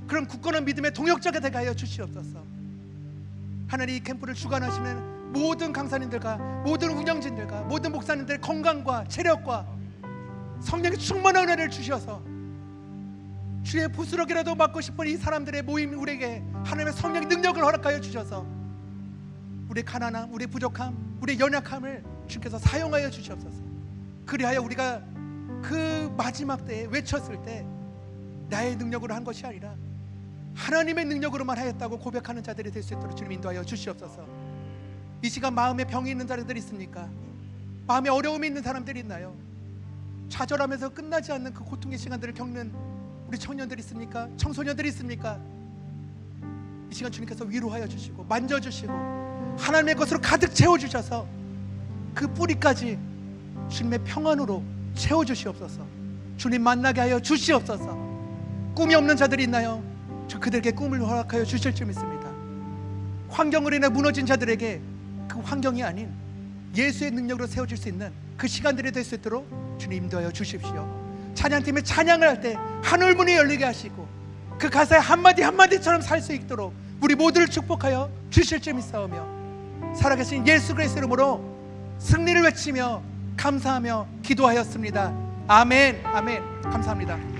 그런 굳건한 믿음의 동역자가 되게 하여 주시옵소서. 하나님, 이 캠프를 주관하시는 모든 강사님들과 모든 운영진들과 모든 목사님들의 건강과 체력과 성령의 충만한 은혜를 주셔서 주의 부스러기라도 맡고 싶은 이 사람들의 모임, 우리에게 하나님의 성령의 능력을 허락하여 주셔서 우리의 가난함, 우리의 부족함, 우리의 연약함을 주께서 사용하여 주시옵소서. 그리하여 우리가 그 마지막 때에 외쳤을 때 나의 능력으로 한 것이 아니라 하나님의 능력으로만 하였다고 고백하는 자들이 될 수 있도록 주님 인도하여 주시옵소서. 이 시간 마음에 병이 있는 자들이 있습니까? 마음에 어려움이 있는 사람들이 있나요? 좌절하면서 끝나지 않는 그 고통의 시간들을 겪는 우리 청년들이 있습니까? 청소년들이 있습니까? 이 시간 주님께서 위로하여 주시고 만져주시고 하나님의 것으로 가득 채워주셔서 그 뿌리까지 주님의 평안으로 채워주시옵소서. 주님 만나게 하여 주시옵소서. 꿈이 없는 자들이 있나요? 그들에게 꿈을 허락하여 주실 줄 믿습니다. 환경으로 인해 무너진 자들에게 그 환경이 아닌 예수의 능력으로 세워질 수 있는 그 시간들이 될 수 있도록 주님 인도하여 주십시오. 찬양팀의 찬양을 할 때 하늘문이 열리게 하시고 그 가사의 한마디 한마디처럼 살 수 있도록 우리 모두를 축복하여 주실 줄 믿사오며 살아계신 예수 그리스도의 이름으로 승리를 외치며 감사하며 기도하였습니다. 아멘. 아멘. 감사합니다.